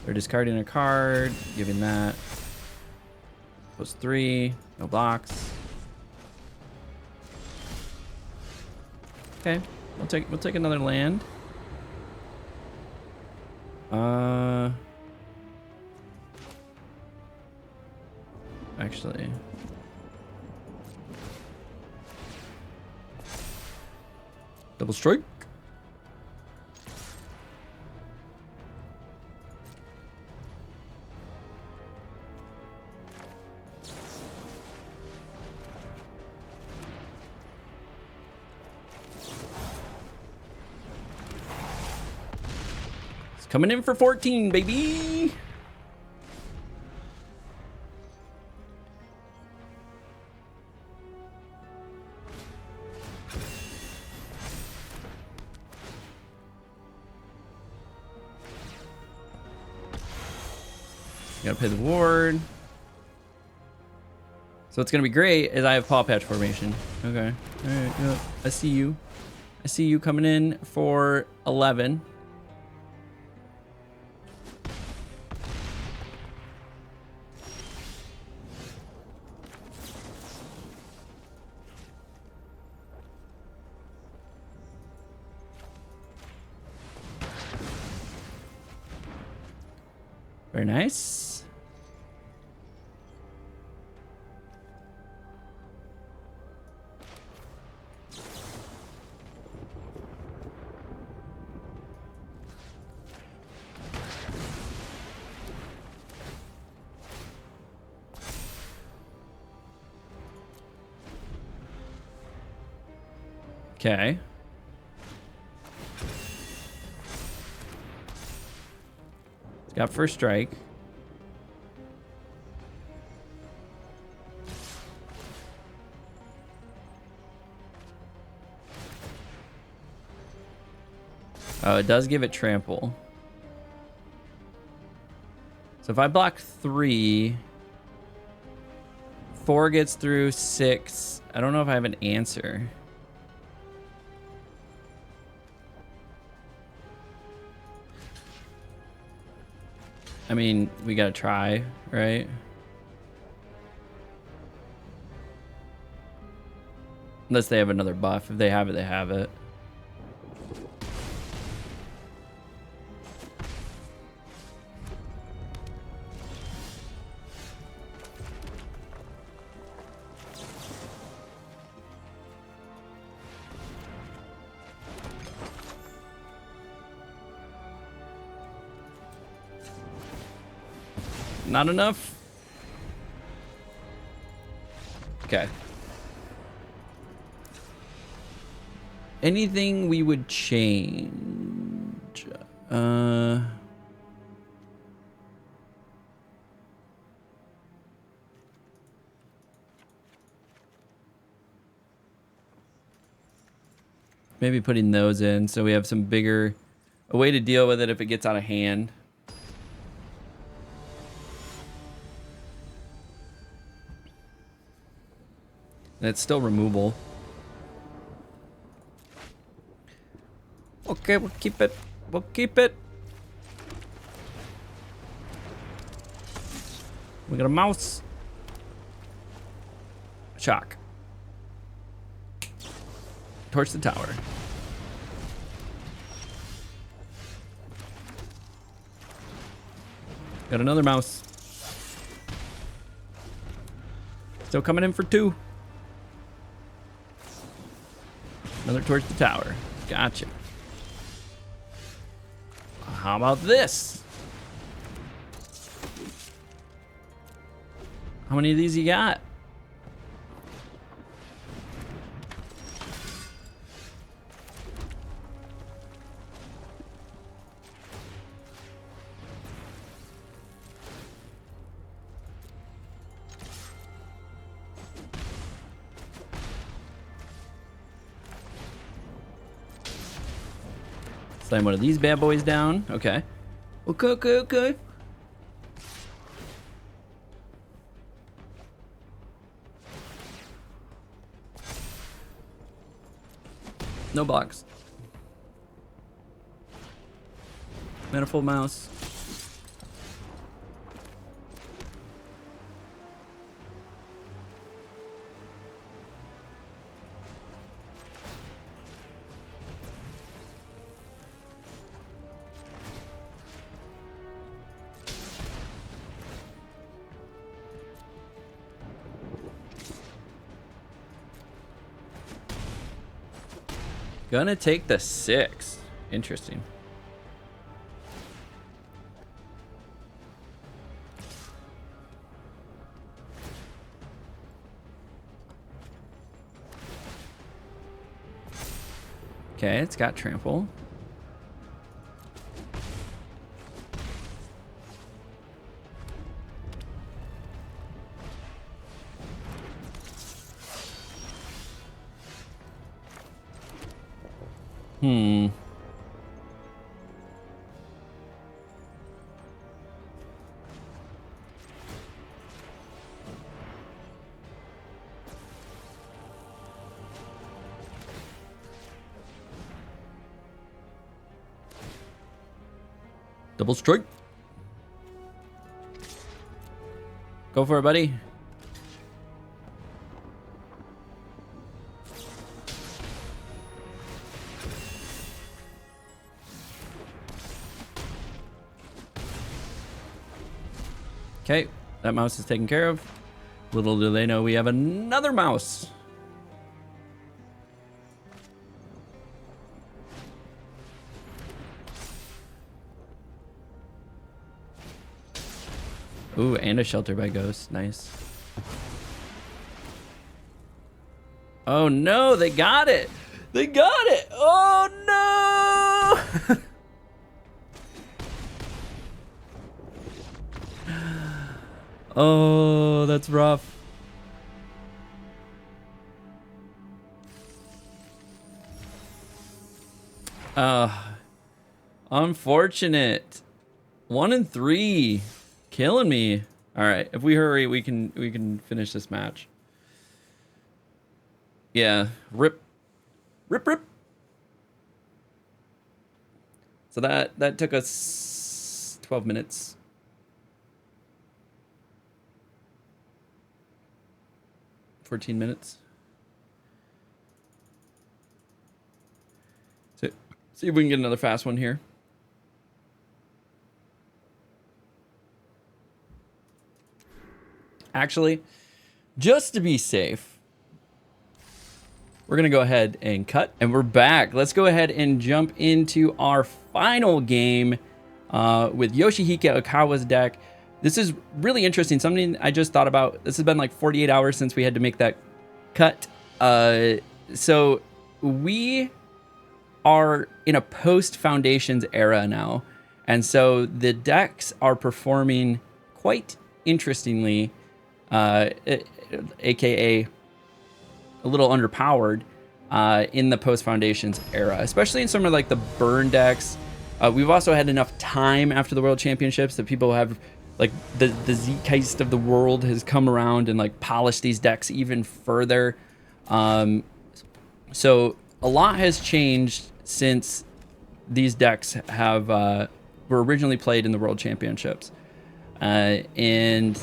They're discarding a card, giving that. Goes 3, no blocks. Okay, we'll take another land. Actually. Double strike. It's coming in for 14, baby. Gotta pay the ward. So what's gonna be great is I have paw patch formation. Okay. Alright, yeah. I see you. I see you coming in for 11. Very nice. Okay. It's got first strike. Oh, it does give it trample. So if I block 3, 4 gets through 6. I don't know if I have an answer. I mean, we gotta try, right? Unless they have another buff. If they have it, they have it. Not enough. Okay. Anything we would change? Maybe putting those in so we have some bigger, a way to deal with it if it gets out of hand. And it's still removable. Okay, we'll keep it. We'll keep it. We got a mouse. Shock. Torch the tower. Got another mouse. Still coming in for 2. Another torch the tower. Gotcha. How about this? How many of these you got? Slam one of these bad boys down. Okay. Okay. No box. Manifold mouse. Gonna take the 6. Interesting. Okay, it's got trample. Double strike. Go for it, buddy. Okay, that mouse is taken care of. Little do they know we have another mouse. Ooh, and a shelter by ghost. Nice. Oh no, they got it. They got it. Oh no. Oh, that's rough. Unfortunate. 1 and 3. Killing me. All right, if we hurry, we can finish this match. Yeah, rip. So that took us 12 minutes. 14 minutes. So, see if we can get another fast one here. Actually, just to be safe, we're going to go ahead and cut. And we're back. Let's go ahead and jump into our final game with Yoshihiko Ikawa's deck. This is really interesting. Something I just thought about. This has been like 48 hours since we had to make that cut. So we are in a post-Foundations era now. And so the decks are performing quite interestingly, aka a little underpowered in the post-Foundations era, especially in some of like the burn decks. We've also had enough time after the World Championships that people have, like, the Zeitgeist of the world has come around and like polished these decks even further. So a lot has changed since these decks have were originally played in the World Championships, and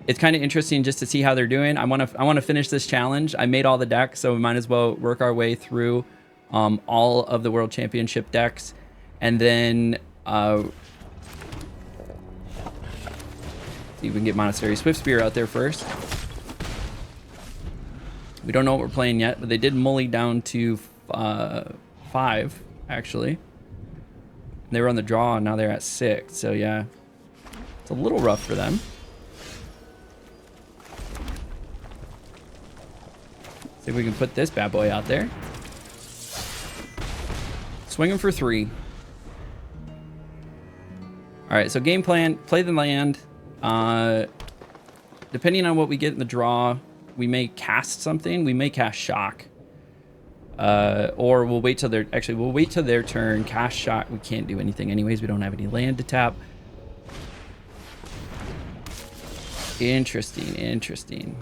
it's kind of interesting just to see how they're doing. I want to finish this challenge. I made all the decks, so we might as well work our way through all of the World Championship decks, and then see if we can get Monastery Swiftspear out there first. We don't know what we're playing yet, but they did mully down to 5, actually. They were on the draw, and now they're at 6. So, yeah, it's a little rough for them. See if we can put this bad boy out there. Swing him for 3. All right, so game plan, play the land. Depending on what we get in the draw, we may cast something. We may cast Shock. Or we'll wait till their... Actually, we'll wait till their turn. Cast Shock. We can't do anything anyways. We don't have any land to tap. Interesting, interesting.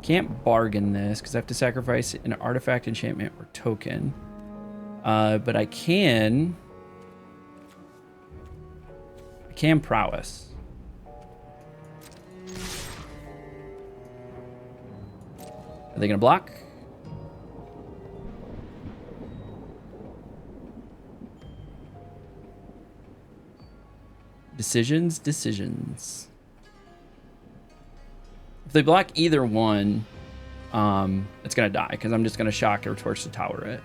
Can't bargain this because I have to sacrifice an artifact, enchantment, or token. But I can prowess. Are they gonna block? Decisions. If they block either one, it's gonna die because I'm just gonna shock or torch to tower it.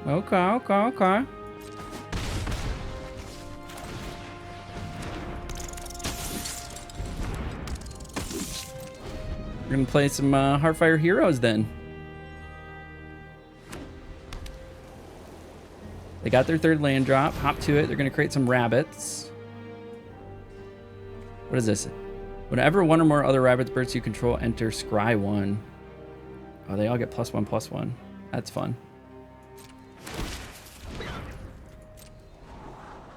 Okay. We're gonna play some Heartfire Heroes then. They got their 3rd land drop. Hop to it. They're gonna create some rabbits. What is this? Whenever one or more other rabbits birds you control enter scry 1. Oh, they all get +1/+1. That's fun.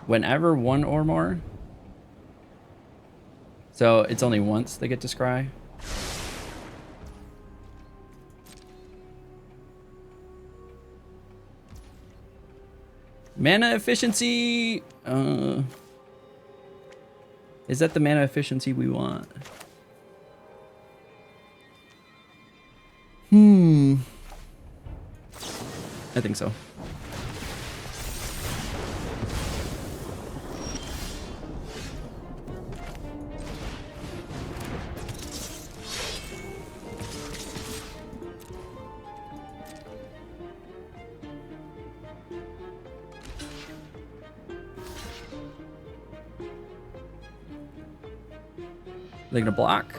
Whenever one or more. So it's only once they get to scry. Mana efficiency. Is that the mana efficiency we want? I think so. They're gonna block.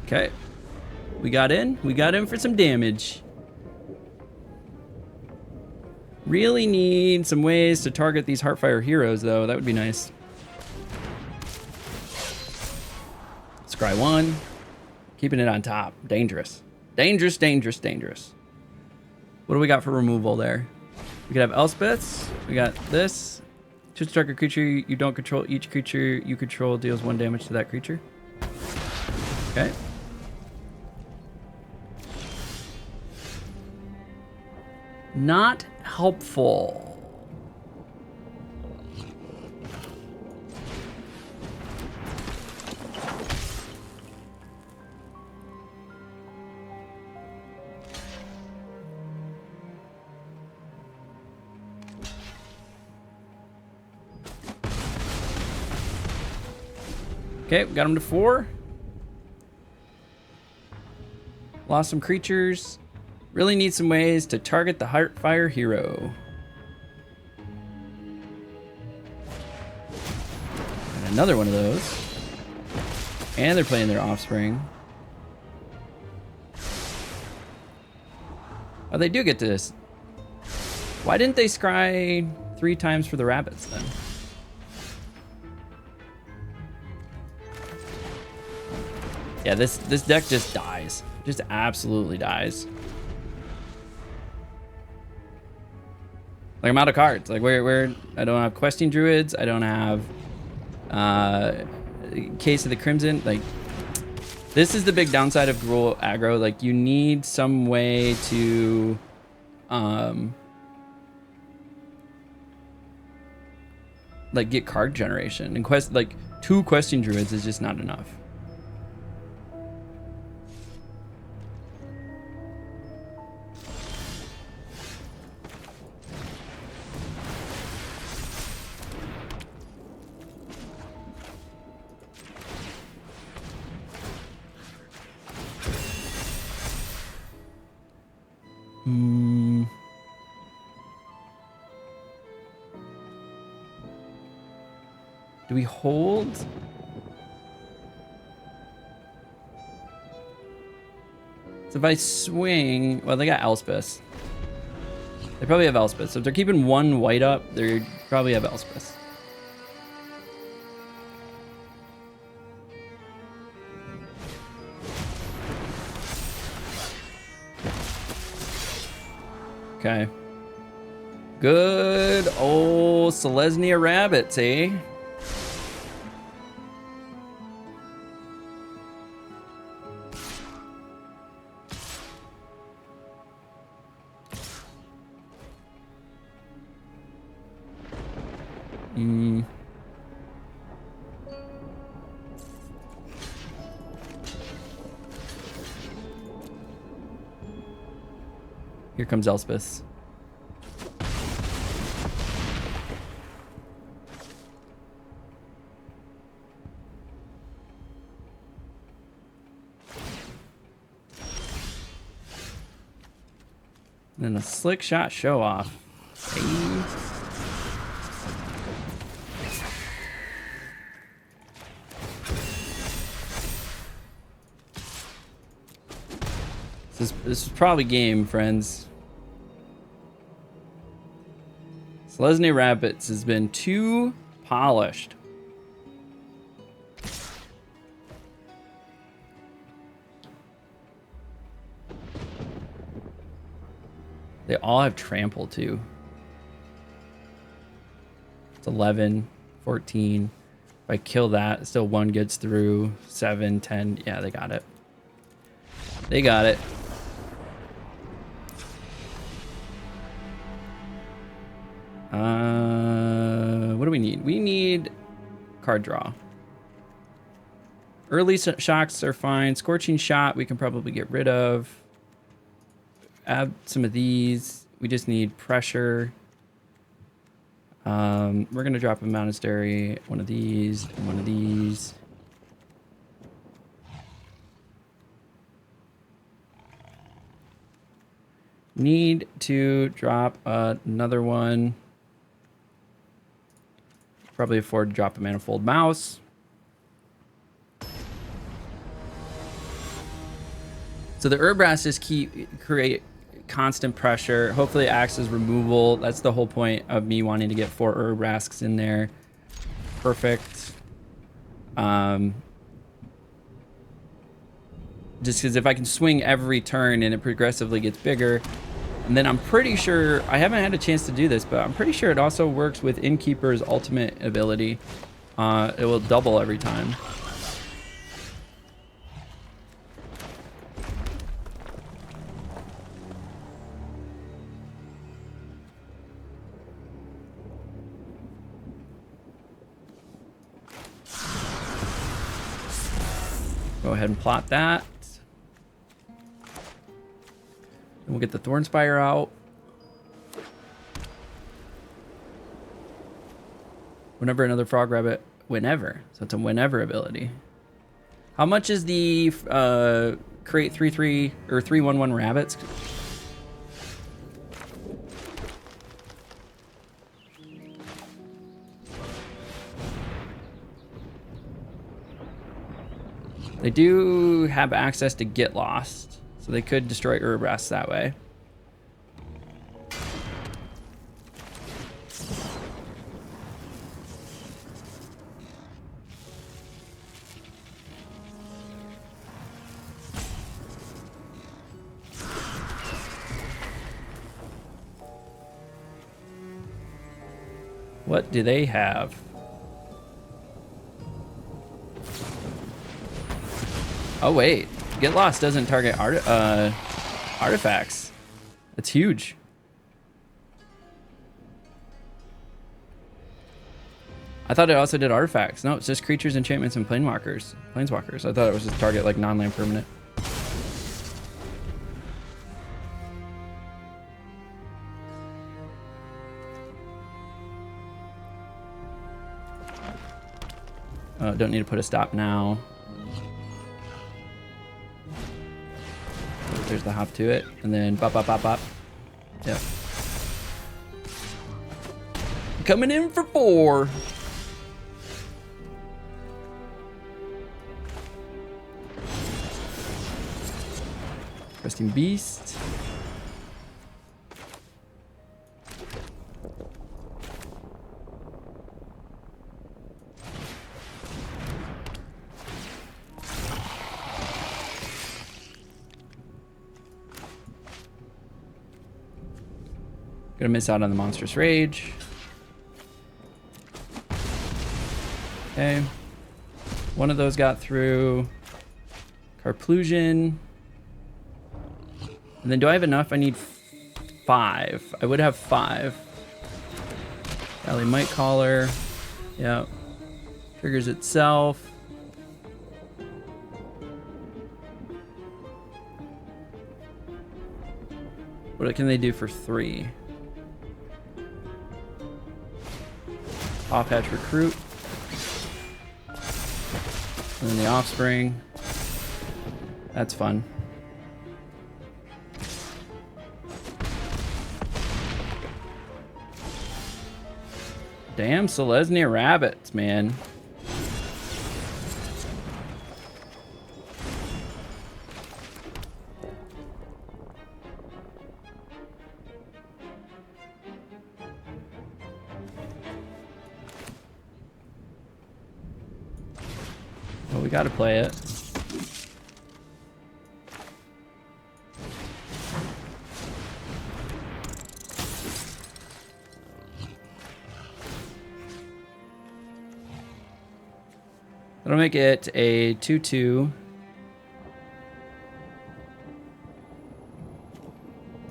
Okay. We got in. We got in for some damage. Really need some ways to target these Heartfire Heroes, though. That would be nice. Scry 1. Keeping it on top. Dangerous. Dangerous. What do we got for removal there? We could have Elspeths. We got this. Choose to target a creature you don't control. Each creature you control deals 1 damage to that creature. Okay. Not helpful. Okay, got him to 4. Lost some creatures. Really need some ways to target the Heartfire hero. And another one of those. And they're playing their offspring. Oh, they do get this. Why didn't they scry 3 times for the rabbits then? Yeah, this deck just dies. Just absolutely dies. Like, I'm out of cards. Like, where I don't have questing druids. I don't have Case of the Crimson. Like, this is the big downside of Gruul Aggro. Like, you need some way to like get card generation, and like 2 questing druids is just not enough. Do we hold? So if I swing, well, they got Elspeth. They probably have Elspeth. So if they're keeping 1 white up, they probably have Elspeth. Okay. Good old Selesnya rabbits, eh? Here comes Elspeth. And then a slick shot show off. Hey. This is probably game, friends. Selesnya Rabbits has been too polished. They all have trample too. It's 11, 14. If I kill that, still 1 gets through. 7, 10. Yeah, they got it. They got it. What do we need? We need card draw. Early shocks are fine. Scorching Shot we can probably get rid of. Add some of these. We just need pressure. We're gonna drop a Monastery, one of these, and one of these. Need to drop another one. Probably afford to drop a Manifold Mouse. So the Urbrass just create constant pressure. Hopefully it acts as removal. That's the whole point of me wanting to get 4 Urbrasks in there. Perfect. Just because if I can swing every turn and it progressively gets bigger. And then I'm pretty sure, I haven't had a chance to do this, but I'm pretty sure it also works with Innkeeper's ultimate ability. It will double every time. Go ahead and plot that. And we'll get the Thornspire out. Whenever another Frog Rabbit, whenever. So it's a whenever ability. How much is the create 3/3 or 3/1/1 rabbits? They do have access to Get Lost, so they could destroy Urabrask that way. What do they have? Oh wait, Get Lost doesn't target artifacts. That's huge. I thought it also did artifacts. No, it's just creatures, enchantments, and planeswalkers. I thought it was just target like non-land permanent. Oh, don't need to put a stop now. There's the hop to it, and then bop, bop, bop, bop. Yep. Coming in for 4. Resting Beast. Gonna miss out on the Monstrous Rage. Okay. One of those got through. Carplusion. And then do I have enough? I need 5. I would have 5. Valley Might Caller. Yep. Triggers itself. What can they do for 3? Top Hatch Recruit. And then the Offspring. That's fun. Damn Selesnya rabbits, man. Well, we gotta play it. That'll make it a 2/2.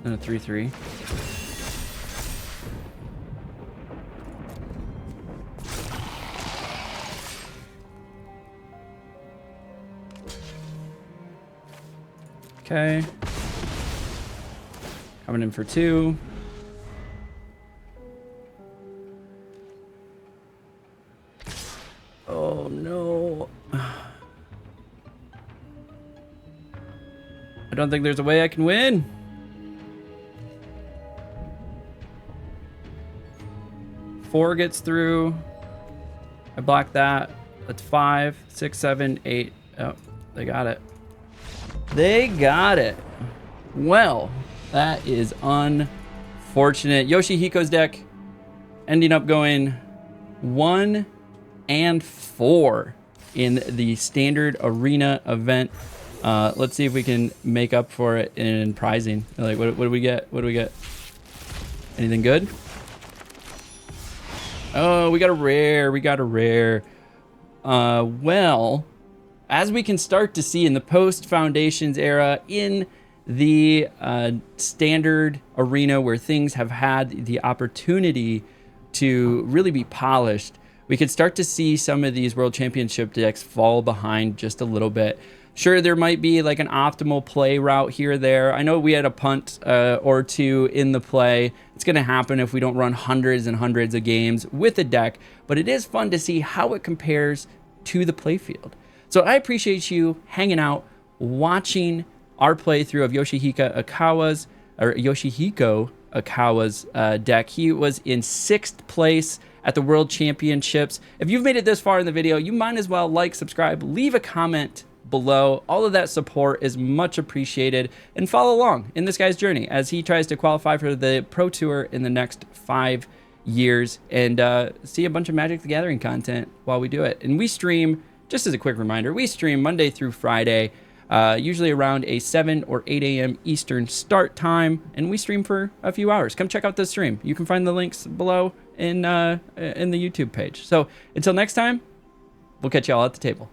And a 3/3. Okay. Coming in for 2. Oh no. I don't think there's a way I can win. Four gets through. I block that. That's 5, 6, 7, 8. Oh, they got it. They got it. Well, that is unfortunate. Yoshihiko's deck ending up going 1 and 4 in the standard arena event. Let's see if we can make up for it in prizing. Like, what do we get? What do we get? Anything good? Oh, we got a rare. We got a rare. Well, as we can start to see in the post-Foundations era, in the standard arena where things have had the opportunity to really be polished, we could start to see some of these World Championship decks fall behind just a little bit. Sure, there might be like an optimal play route here or there. I know we had a punt or two in the play. It's going to happen if we don't run hundreds and hundreds of games with a deck, but it is fun to see how it compares to the playfield. So I appreciate you hanging out, watching our playthrough of Yoshihiko Ikawa's deck. He was in 6th place at the World Championships. If you've made it this far in the video, you might as well like, subscribe, leave a comment below. All of that support is much appreciated, and follow along in this guy's journey as he tries to qualify for the Pro Tour in the next 5 years, and see a bunch of Magic the Gathering content while we do it. And we stream, just as a quick reminder, we stream Monday through Friday, usually around a 7 or 8 a.m. Eastern start time, and we stream for a few hours. Come check out the stream. You can find the links below in the YouTube page. So until next time, we'll catch you all at the table.